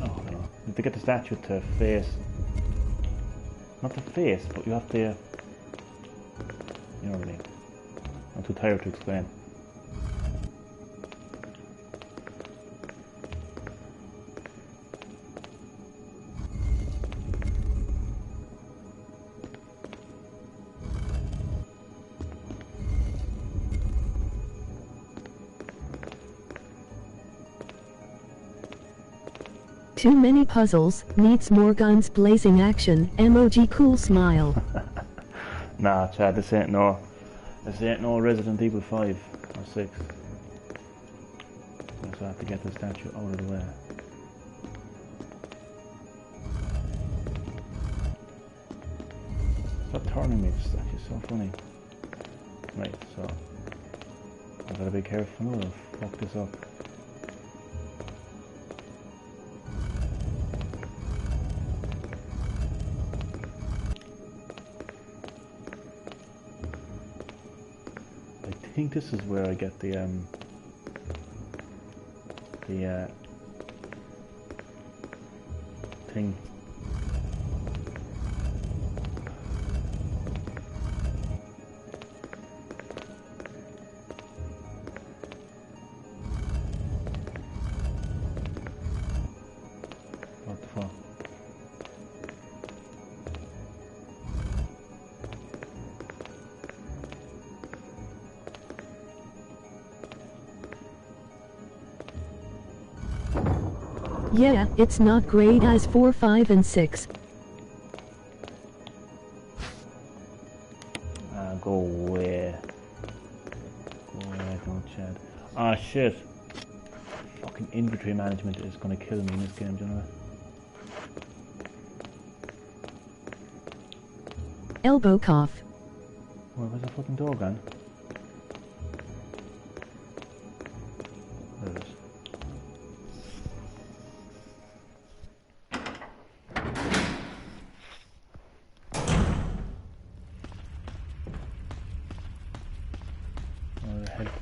oh I don't know. If you get the statue to face, not the face, but you have to. You know what I mean? I'm too tired to explain. Too many puzzles, needs more guns blazing action, emoji cool smile. Nah, Chad, this ain't no Resident Evil 5 or 6. So I have to get the statue out of the way. Stop turning me, this statue's so funny. Right, so I gotta be careful now to fuck this up. I think this is where I get the thing. What the fuck? Yeah, it's not great as 4, 5 and 6. Go away. Go away, don't Chad. Ah shit. Fucking inventory management is gonna kill me in this game, do you know that? Elbow cough. Where's the fucking door gone? There it is.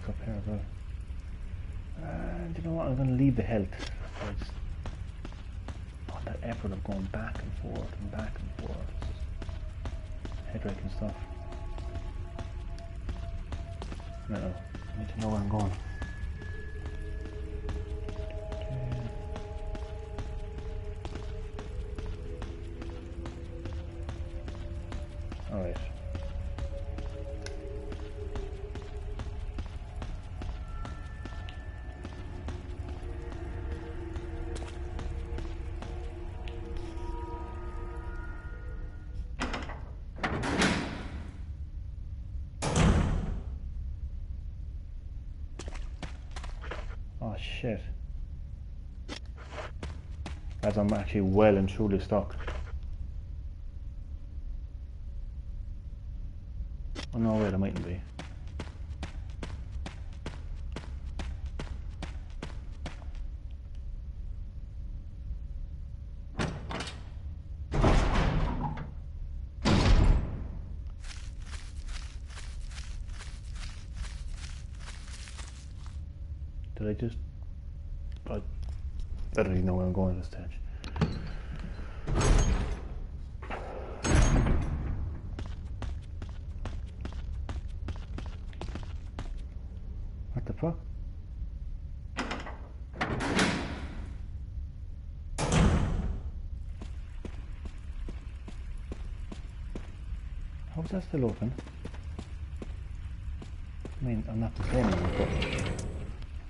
up here as well. And you know what? I'm going to leave the health. It's not that effort of going back and forth and back and forth. It's just head-wrecking stuff. I don't know. I need to know where I'm going. Alright. Oh shit. As I'm actually well and truly stuck. Oh no, wait, I mightn't be. Did I just... I don't even know where I'm going at this stage. What the fuck? How is that still open? I mean, I'm not complaining, but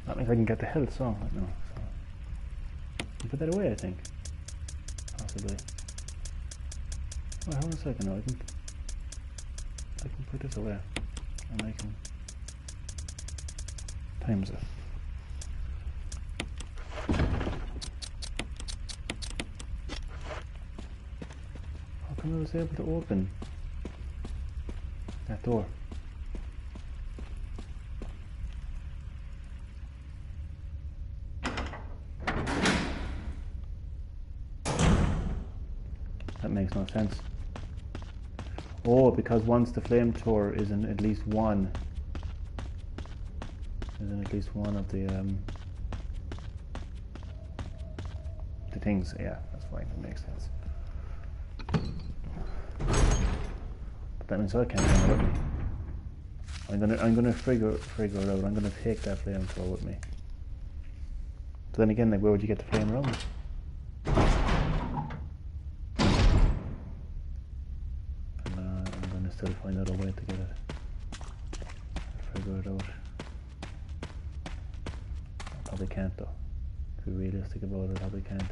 that means I can get the health, so I don't know. So. You put that away, I think. Possibly. Oh, hold on a second now. I can put this away, and I can times it. How come I was able to open that door? That makes no sense. Oh, because once the flamethrower is in at least one, of the things. Yeah, that's fine. That makes sense. But that means I can't bring it with me. I'm gonna figure it out. I'm gonna take that flamethrower with me. But then again, like, where would you get the flame around? Still find out a way to get it. Figure it out. I probably can't though. To be realistic about it, I probably can't.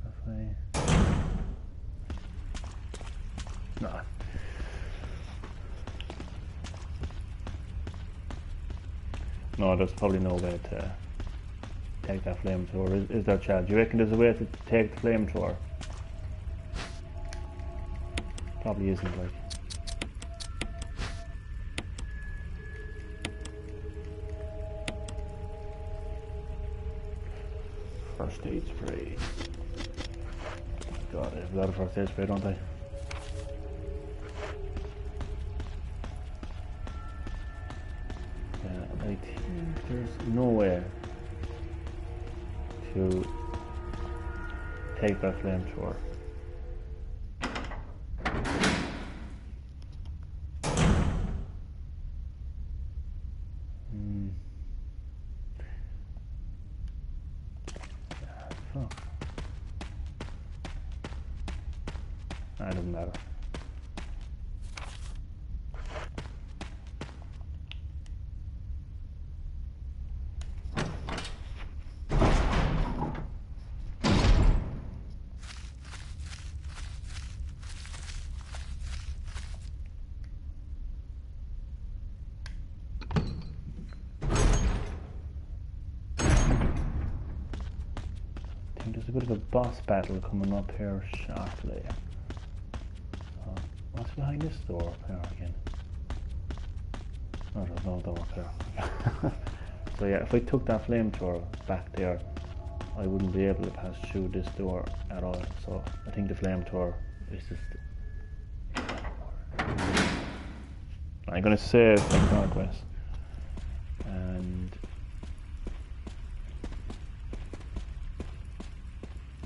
If I... Nah. No, there's probably no way to take that flamethrower. Is there, Chad? Do you reckon there's a way to take the flamethrower? Probably isn't, like. First aid spray. God, I have a lot of first aid spray, don't I? Yeah, I think there's no way to take that flamethrower. Fuck. That doesn't matter. There's a bit of a boss battle coming up here shortly. What's behind this door up here again? Oh, there's no door up here. So yeah, if I took that flamethrower back there, I wouldn't be able to pass through this door at all. So I think the flamethrower is just I'm going to save the progress. And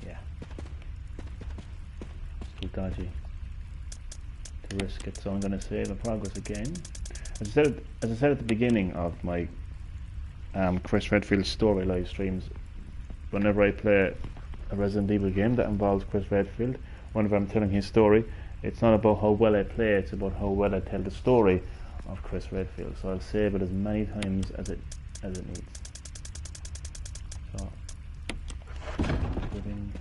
yeah, it's too dodgy to risk it, so I'm going to save the progress again. As I said at the beginning of my Chris Redfield story live streams, whenever I play a Resident Evil game that involves Chris Redfield, whenever I'm telling his story, it's not about how well I play, it's about how well I tell the story of Chris Redfield. So I'll save it as many times as it needs. So saving.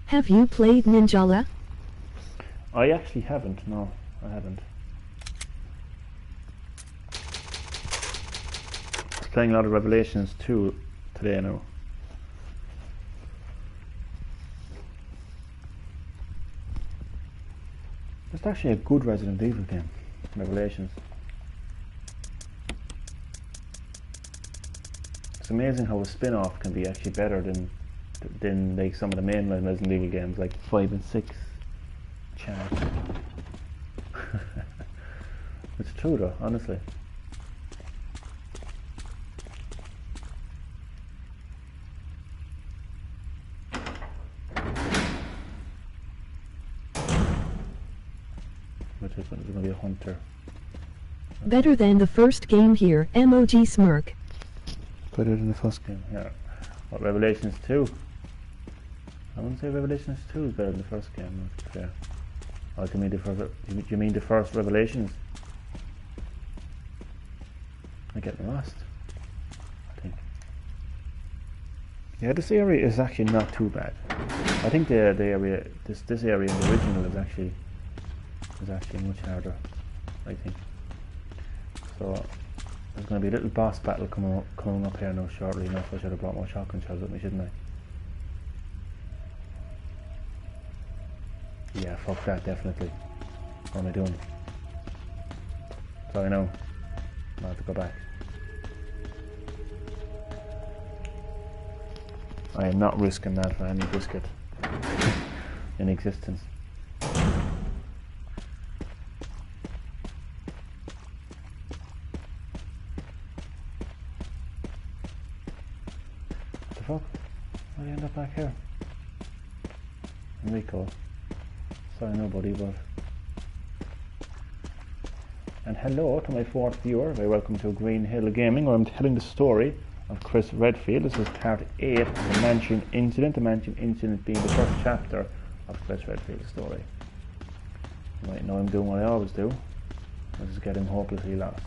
Have you played Ninjala? I actually haven't, no, I haven't. I was playing a lot of Revelations 2 today now. It's actually a good Resident Evil game, Revelations. It's amazing how a spin-off can be actually better than like some of the mainline Resident Evil games, like 5 and 6. Channel. It's true though, honestly. Which is going to be a hunter. Better than the first game here, emoji smirk. Better than the first game, yeah. What, Revelations 2? I wouldn't say Revelations 2 is better than the first game, to be fair. Oh, do you mean the first Revelations? I'm getting lost, I think. Yeah, this area is actually not too bad. I think the area, this area in the original is actually much harder, I think. So there's going to be a little boss battle coming up here now shortly enough. I should have brought more shotgun shells with me, shouldn't I? Yeah, fuck that, definitely. What am I doing? So I know. I'll have to go back. I am not risking that for any biscuit in existence. What the fuck? Why did I end up back here? Enrico. Sorry, nobody, but. And hello to my fourth viewer. Very welcome to Green-HillGaming, where I'm telling the story of Chris Redfield. This is part 8 of the Mansion Incident. The Mansion Incident being the first chapter of Chris Redfield's story. You might know I'm doing what I always do. I just get him hopelessly lost.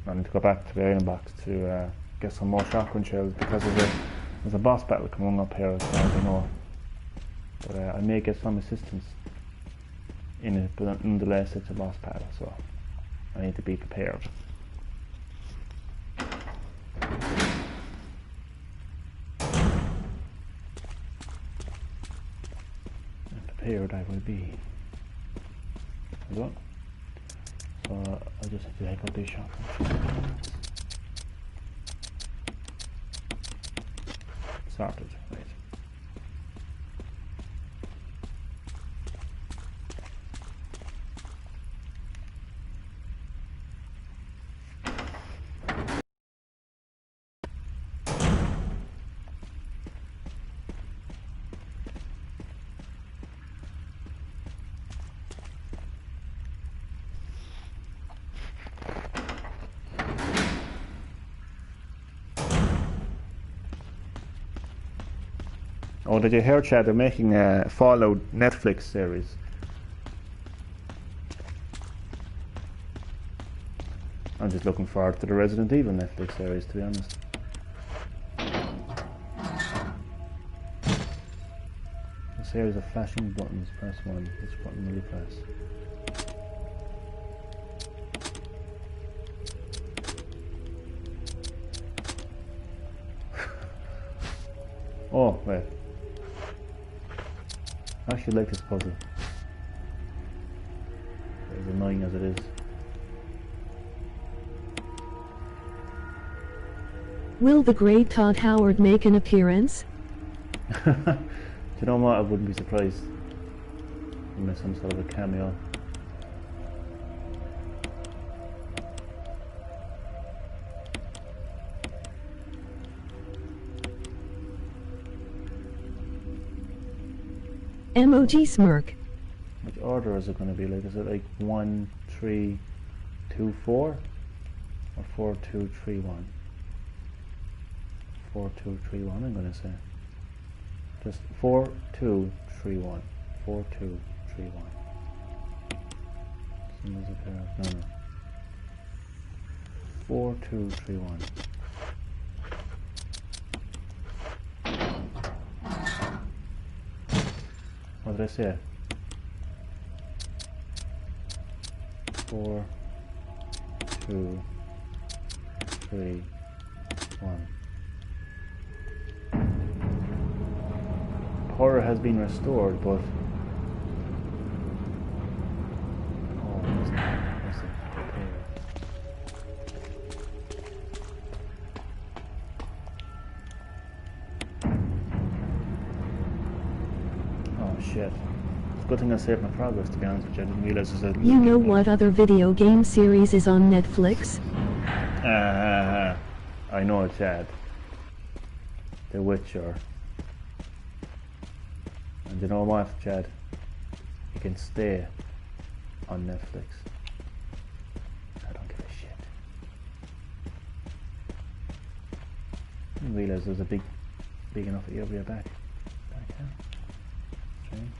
I need to go back to the iron box to get some more shotgun shells because there's a boss battle coming up here as far as I know. But I may get some assistance in it, but nonetheless it's a boss battle, so I need to be prepared. And prepared I will be. There we go. So I'll just have to take out these shotguns. Sorted, right. Oh, did you hear, Chad? They're making a Fallout Netflix series. I'm just looking forward to the Resident Evil Netflix series, to be honest. A series of flashing buttons. Press 1. Which button will you press? Oh, wait. I actually like this puzzle. As annoying as it is. Will the great Todd Howard make an appearance? Do you know what? I wouldn't be surprised. I miss some sort of a cameo. Emoji smirk. Which order is it going to be? Like, is it like 1, 3, 2, 4, or 4, 2, 3, 1? 4, 2, 3, 1. I'm going to say just 4, 2, 3, 1. 4, 2, 3, 1. Some music here. No, no. 4, 2, 3, 1. What did I say? 4, 2, 3, 1. Horror has been restored, but oh, what's it? Oh shit. It's a good thing I saved my progress, to be honest with you. I didn't realize there's a... You know what other video game series is on Netflix? I know, Chad. The Witcher. And you know what, Chad? You can stay on Netflix. I don't give a shit. I didn't realise there was a big enough area back here. Strange.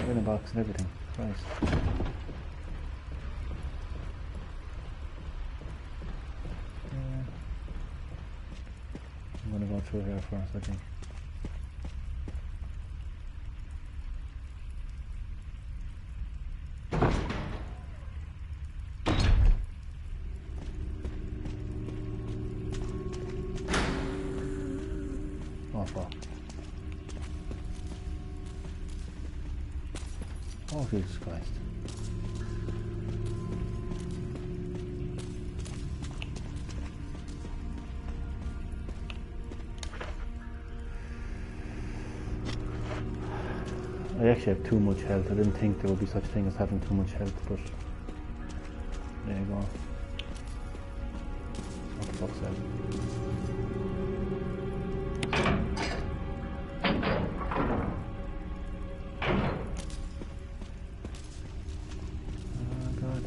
In a box and everything. Christ. I'm gonna go through here first, I think. Oh fuck. Oh Jesus Christ. I actually have too much health. I didn't think there would be such a thing as having too much health, but there you go. What the fuck's that? Oh god.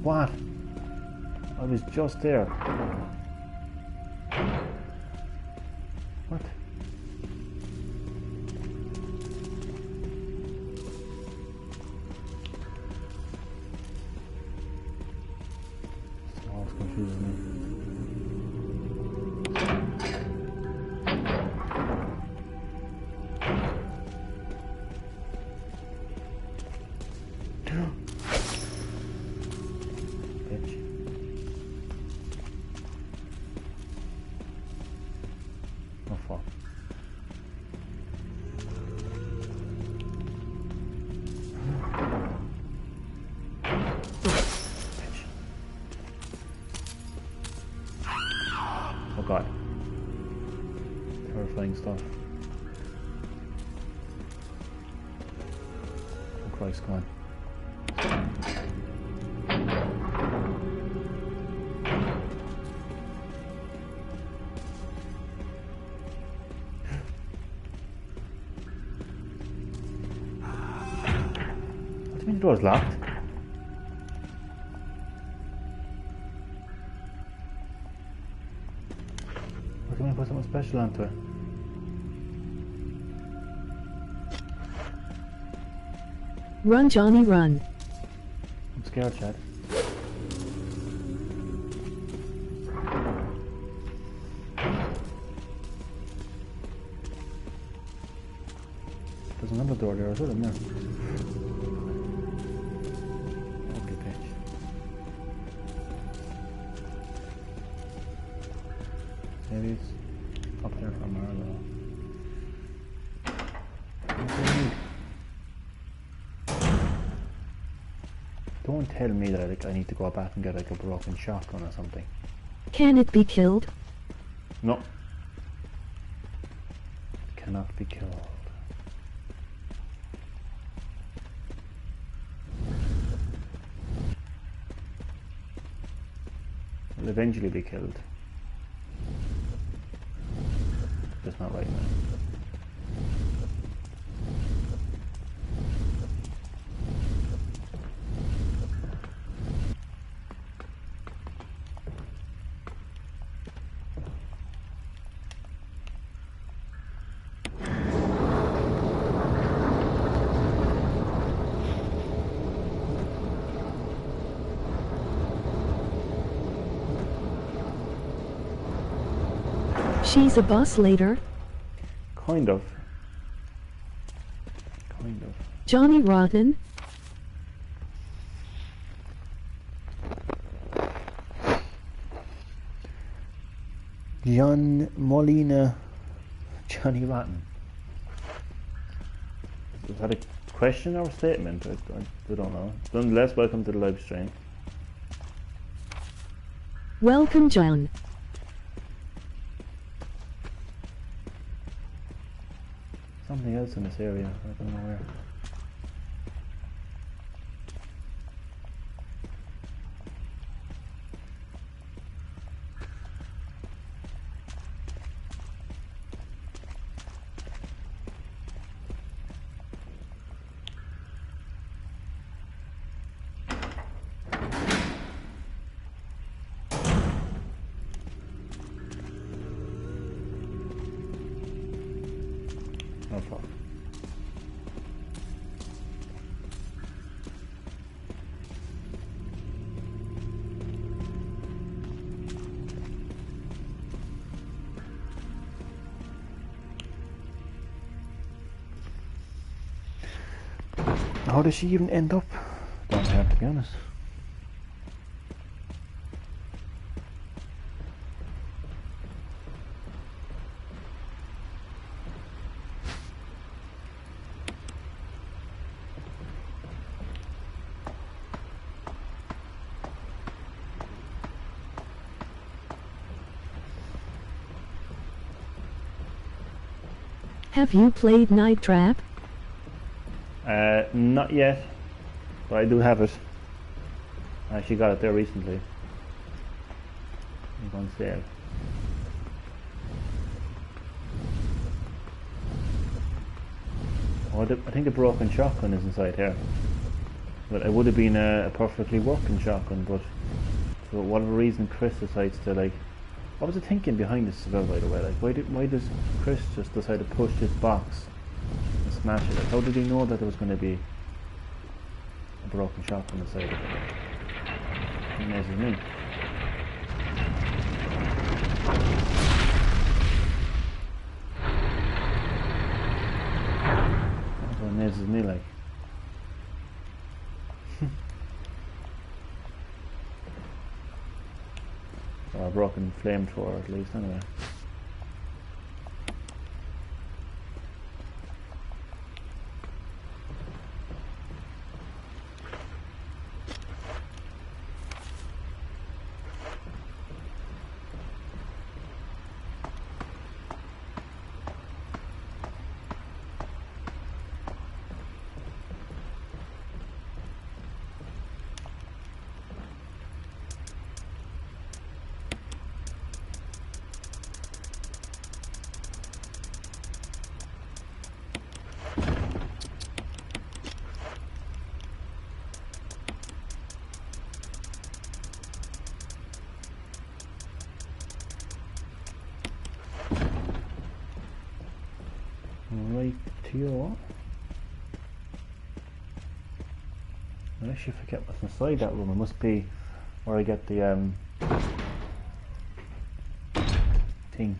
What? I was just there. What? This always confuses me. Bitch. Oh fuck. Bitch. Oh god. Terrifying stuff. Oh Christ, come on. What do you mean the door's locked? What do you mean put something special onto it? Run, Johnny, run. I'm scared, Chad. There's another door there as well, isn't there? Ugly bitch. Maybe it's up there from Marlow. Don't tell me that I need to go back and get like a broken shotgun or something. Can it be killed? No. It cannot be killed. It will eventually be killed. Just not right now. She's a boss later. Kind of. Kind of. Johnny Rotten. John Molina. Johnny Rotten. Is that a question or a statement? I don't know. Nonetheless, welcome to the live stream. Welcome, John. Something else in this area. I don't know where. Oh fuck. How does she even end up down here, to be honest? Have you played Night Trap? Not yet, but I do have it. I actually got it there recently. It's on sale. Oh, I think the broken shotgun is inside here. But it would have been a perfectly working shotgun, but for whatever reason Chris decides to like... What was the thinking behind this as well, by the way? Like, why does Chris just decide to push this box and smash it? Like, how did he know that there was going to be a broken shotgun inside of it? It amazes me. That's what amazes me, like. Or a broken flamethrower, at least, anyway. Right to you. I actually forget what's inside that room. It must be where I get the thing.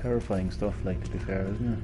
Terrifying stuff, like, to be fair, isn't it?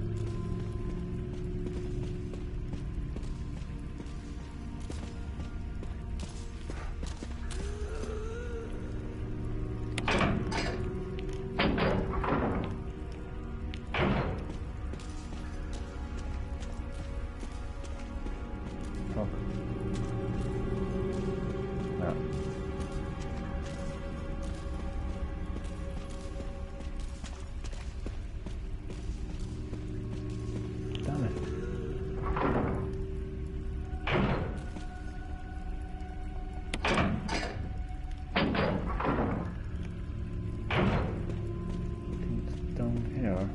you are.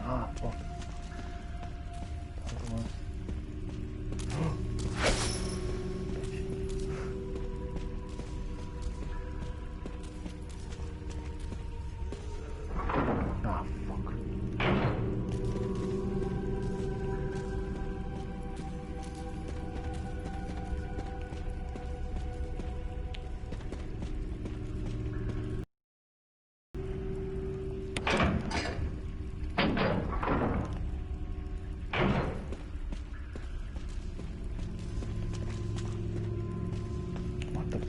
Ah, fuck. Ah, fuck. What the?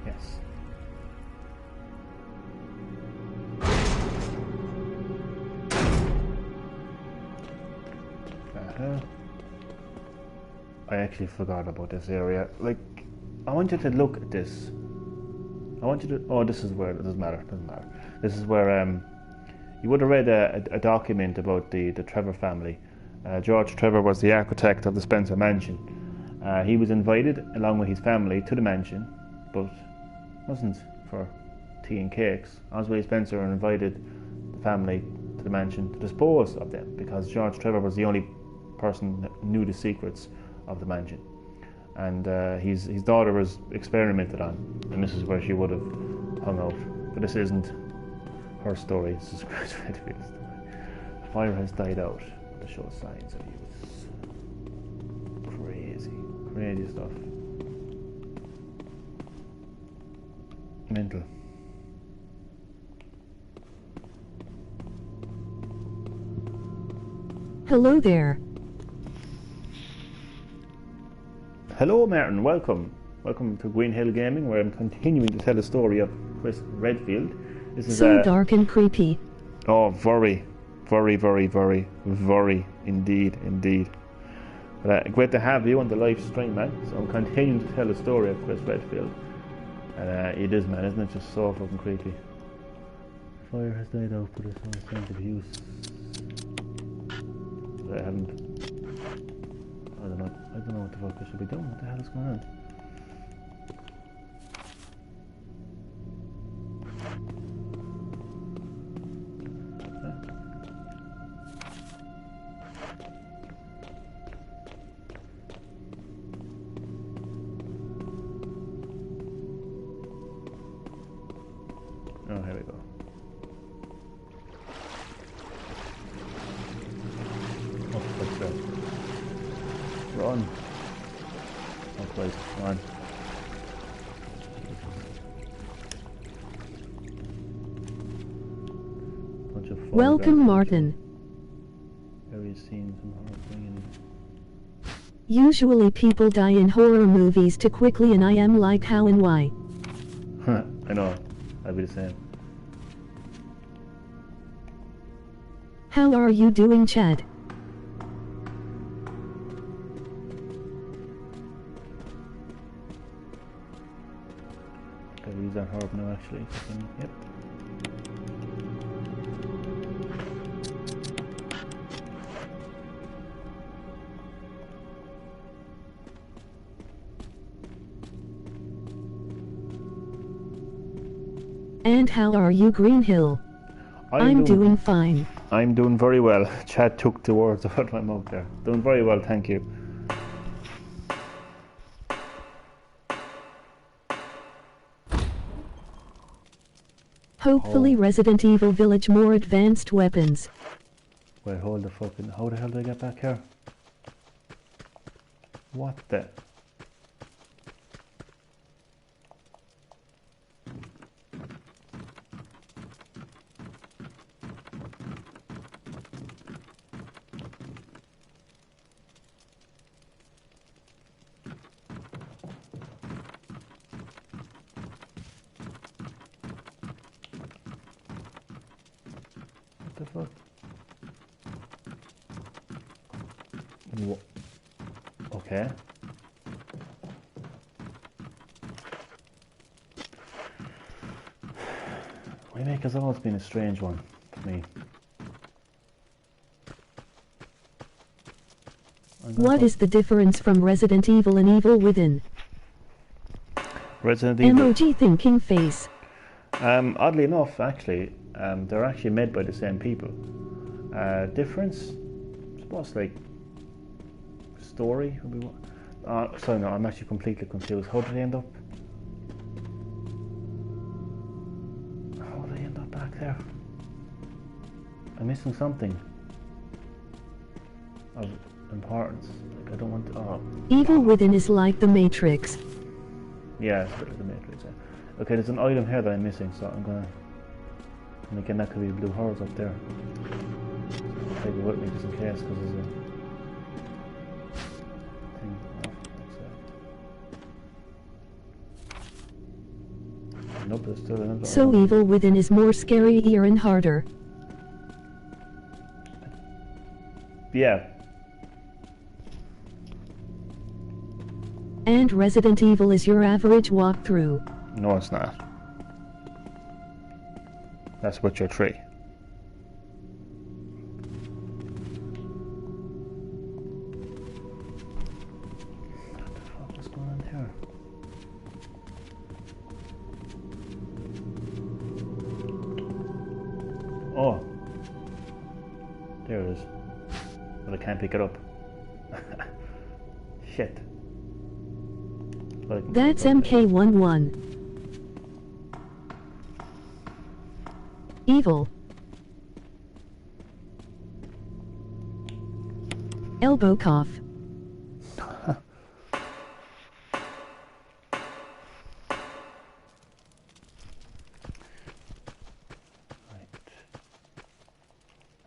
Yes. I actually forgot about this area. Like, I want you to look at this. I want you to. Oh, this is where. It doesn't matter. Doesn't matter. This is where you would have read a document about the Trevor family. George Trevor was the architect of the Spencer Mansion. He was invited along with his family to the mansion, but wasn't for tea and cakes. Oswald Spencer invited the family to the mansion to dispose of them because George Trevor was the only person that knew the secrets of the mansion. And his daughter was experimented on, and this is where she would have hung out. But this isn't her story, this is Chris Redfield's story. The fire has died out to show signs of use. Crazy stuff. Mental. Hello there. Hello Martin, welcome. Welcome to Green-HillGaming, where I'm continuing to tell the story of Chris Redfield. This is So dark and creepy. Oh, very indeed. But great to have you on the live stream, man. So I'm continuing to tell the story of Chris Redfield. And it is, man, isn't it just so fucking creepy? Fire has died out, but it's no sign of use. I don't know what the fuck I should be doing. What the hell is going on? Oh, here we go. Oh, what's that? Run. Oh, please, run. Bunch of Welcome, photographs. Martin. Various scenes and horror bringing. Usually people die in horror movies too quickly and I am like how and why. I know, I'd be the same. How are you doing, Chad? Gotta use that herb now actually. Yep. And how are you, Green-Hill? I'm doing fine. I'm doing very well. Chad took the words out of my mouth there. Doing very well, thank you. Hopefully Resident Evil Village more advanced weapons. Wait, hold the fucking... How the hell did I get back here? What the... What the fuck? Okay. Remake has always been a strange one. me. What is the difference from Resident Evil and Evil Within? Resident Evil. Emoji thinking face. Oddly enough, actually, they're actually made by the same people. Difference? I suppose like story. Sorry, no, I'm actually completely confused. How did they end up? How did they end up back there? I'm missing something of importance. Like I don't want to. Oh. Evil Within is like the Matrix. Yeah, it's a bit like the Matrix. Yeah. Okay, there's an item here that I'm missing, so I'm gonna. And again, that could be blue holes up there. I'll take it with me just in case, because there's a thing off. Nope, there's still another. So Evil Within is more scarier and harder. Yeah. And Resident Evil is your average walkthrough. No, it's not. That's Witcher 3. What the fuck is going on here? Oh. There it is. But I can't pick it up. Shit. That's MK11. Evil. Elbow cough.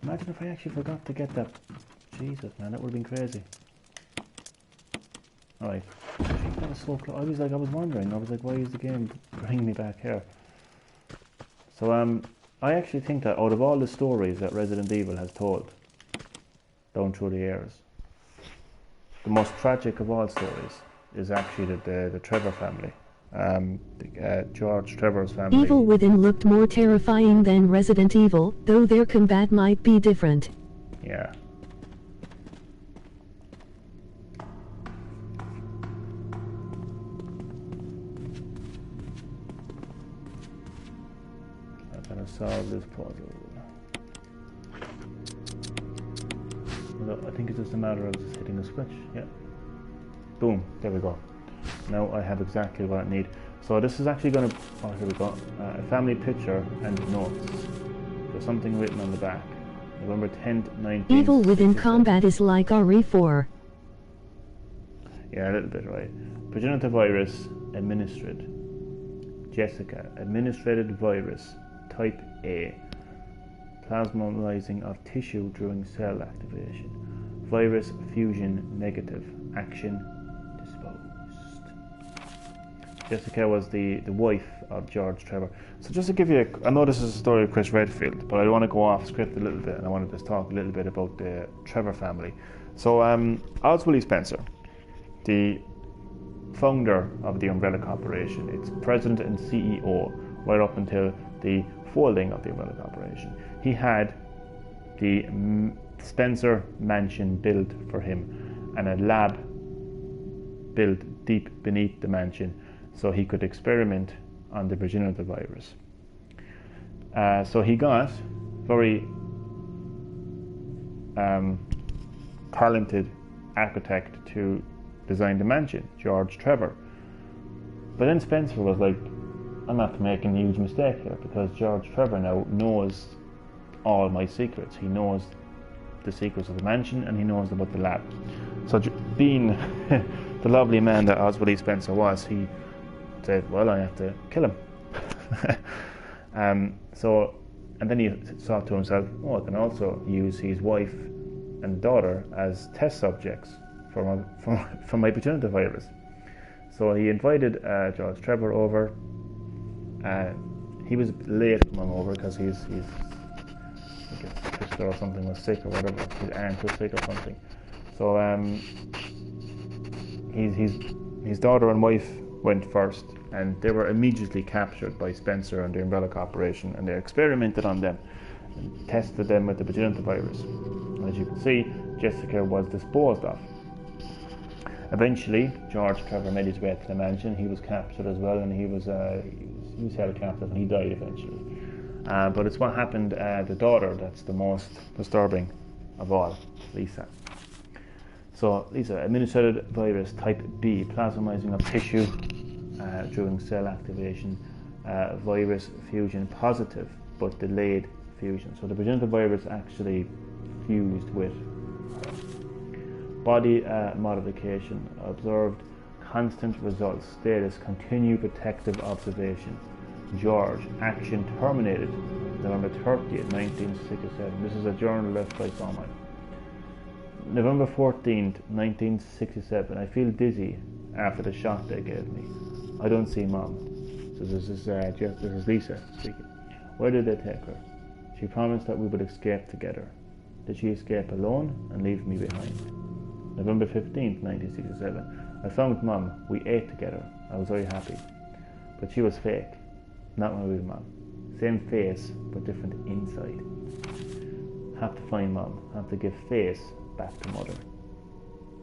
Imagine if I actually forgot to get that. Jesus, man, that would have been crazy. Alright. That was so close. I was wondering. I was like, why is the game bringing me back here? So, I actually think that out of all the stories that Resident Evil has told down through the years, the most tragic of all stories is actually the Trevor family. George Trevor's family. Evil Within looked more terrifying than Resident Evil, though their combat might be different. Yeah. I'm gonna solve this puzzle. Well, I think it's just a matter of just hitting the switch. Yeah. Boom. There we go. Now I have exactly what I need. So this is actually going to, oh here we go, a family picture and notes. There's something written on the back. November 10th, 19th. Evil Within combat is like RE4. Yeah, a little bit, right. Progenitor virus administered. Jessica, administered virus, type A. Plasmolizing of tissue during cell activation. Virus fusion negative. Action disposed. Jessica was the wife of George Trevor. So just to give you I know this is a story of Chris Redfield, but I want to go off script a little bit and I want to just talk a little bit about the Trevor family. So Oz Willie Spencer, the founder of the Umbrella Corporation, its president and CEO right up until the folding of the Umbrella Corporation. He had the Spencer mansion built for him and a lab built deep beneath the mansion so he could experiment on the progenitor virus. So he got very talented architect to design the mansion, George Trevor. But then Spencer was like, I'm not making a huge mistake here because George Trevor now knows all my secrets. He knows the secrets of the mansion and he knows about the lab. So being the lovely man that Oz Willie Spencer was, he said, well, I have to kill him. And then he thought to himself, oh, I can also use his wife and daughter as test subjects for my progenitor virus. So he invited George Trevor over. He was late coming over because I guess his sister or something was sick or whatever. His aunt was sick or something. So his daughter and wife went first, and they were immediately captured by Spencer and the Umbrella Corporation, and they experimented on them. and tested them with the progenitor virus. And as you can see, Jessica was disposed of. Eventually, George Trevor made his way to the mansion. He was captured as well, and he was held captive, and he died eventually. But it's what happened to the daughter that's the most disturbing of all, Lisa. So, Lisa, administered virus type B, plasmizing of tissue during cell activation, virus fusion positive, but delayed fusion. So the progenitor virus actually fused with body modification, observed constant results, status, continue protective observation. George, action terminated, November 30th, 1967. This is a journal left by someone. November 14th, 1967. I feel dizzy after the shot they gave me. I don't see Mom. So this is Lisa speaking. Where did they take her? She promised that we would escape together. Did she escape alone and leave me behind? November 15th, 1967. I found Mom. We ate together. I was very happy. But she was fake. Not my real Mom. Same face, but different inside. Have to find Mom. Have to give face back to Mother.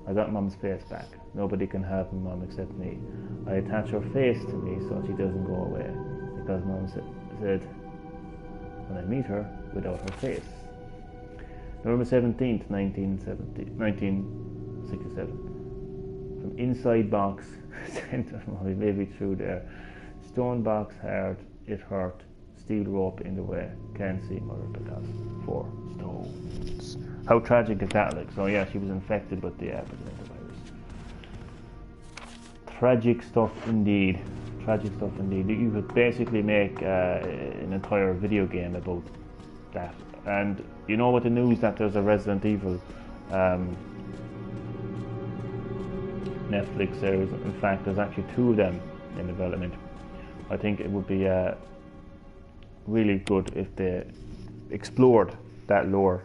I got Mom's face back. Nobody can have Mom except me. I attach her face to me so she doesn't go away. Because Mom said when I meet her without her face. November 17th, 1967. From inside box, sent my baby through there. Stone box hard, it hurt. Steel rope in the way. Can't see Mother because 4 stones. How tragic is that? Like, so yeah, she was infected with the progenitor virus. Tragic stuff indeed. Tragic stuff indeed. You could basically make an entire video game about that. And you know with the news that there's a Resident Evil Netflix series. In fact, there's actually 2 of them in development. I think it would be really good if they explored that lore.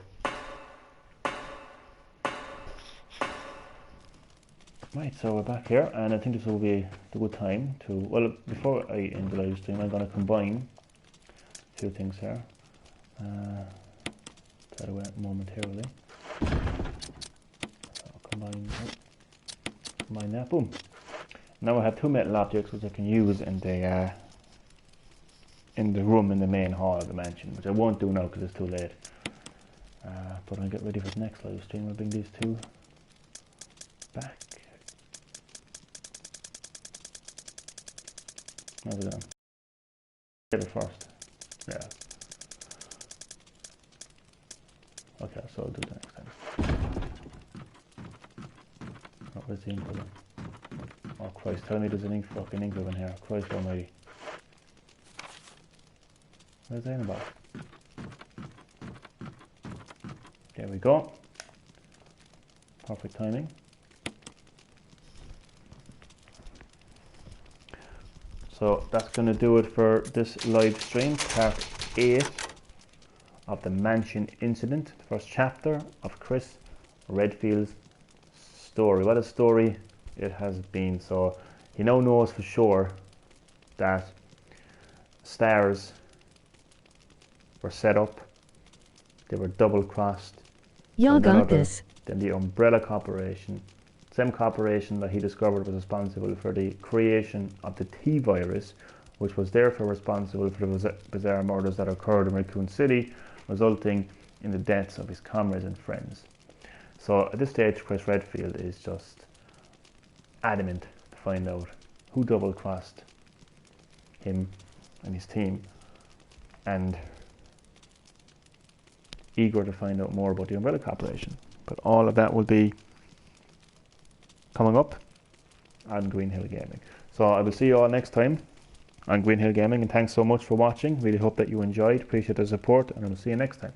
Right, so we're back here, and I think this will be a good time to, well, before I end the live stream, I'm going to combine 2 things here. That away momentarily. So combine that, boom. Now I have 2 metal objects which I can use in the room in the main hall of the mansion, which I won't do now because it's too late. But I'll get ready for the next live stream. I'll bring these 2 back. How's it going? Get it first. Yeah. Okay, so I'll do that next time. Oh, where's the ink ribbon? Oh Christ, tell me there's an fucking ink ribbon here. Christ almighty. Where's the in box? There we go. Perfect timing. So that's going to do it for this live stream, part 8 of the mansion incident, the first chapter of Chris Redfield's story. What a story it has been. So he now knows for sure that stars were set up, they were double crossed. Y'all got this. Then the Umbrella Corporation, same corporation that he discovered was responsible for the creation of the T-virus, which was therefore responsible for the bizarre murders that occurred in Raccoon City, resulting in the deaths of his comrades and friends. So at this stage, Chris Redfield is just adamant to find out who double-crossed him and his team, and eager to find out more about the Umbrella Corporation. But all of that will be coming up on Green-Hill Gaming. So I will see you all next time on Green-Hill Gaming, and thanks so much for watching. Really hope that you enjoyed. Appreciate the support, and I will see you next time.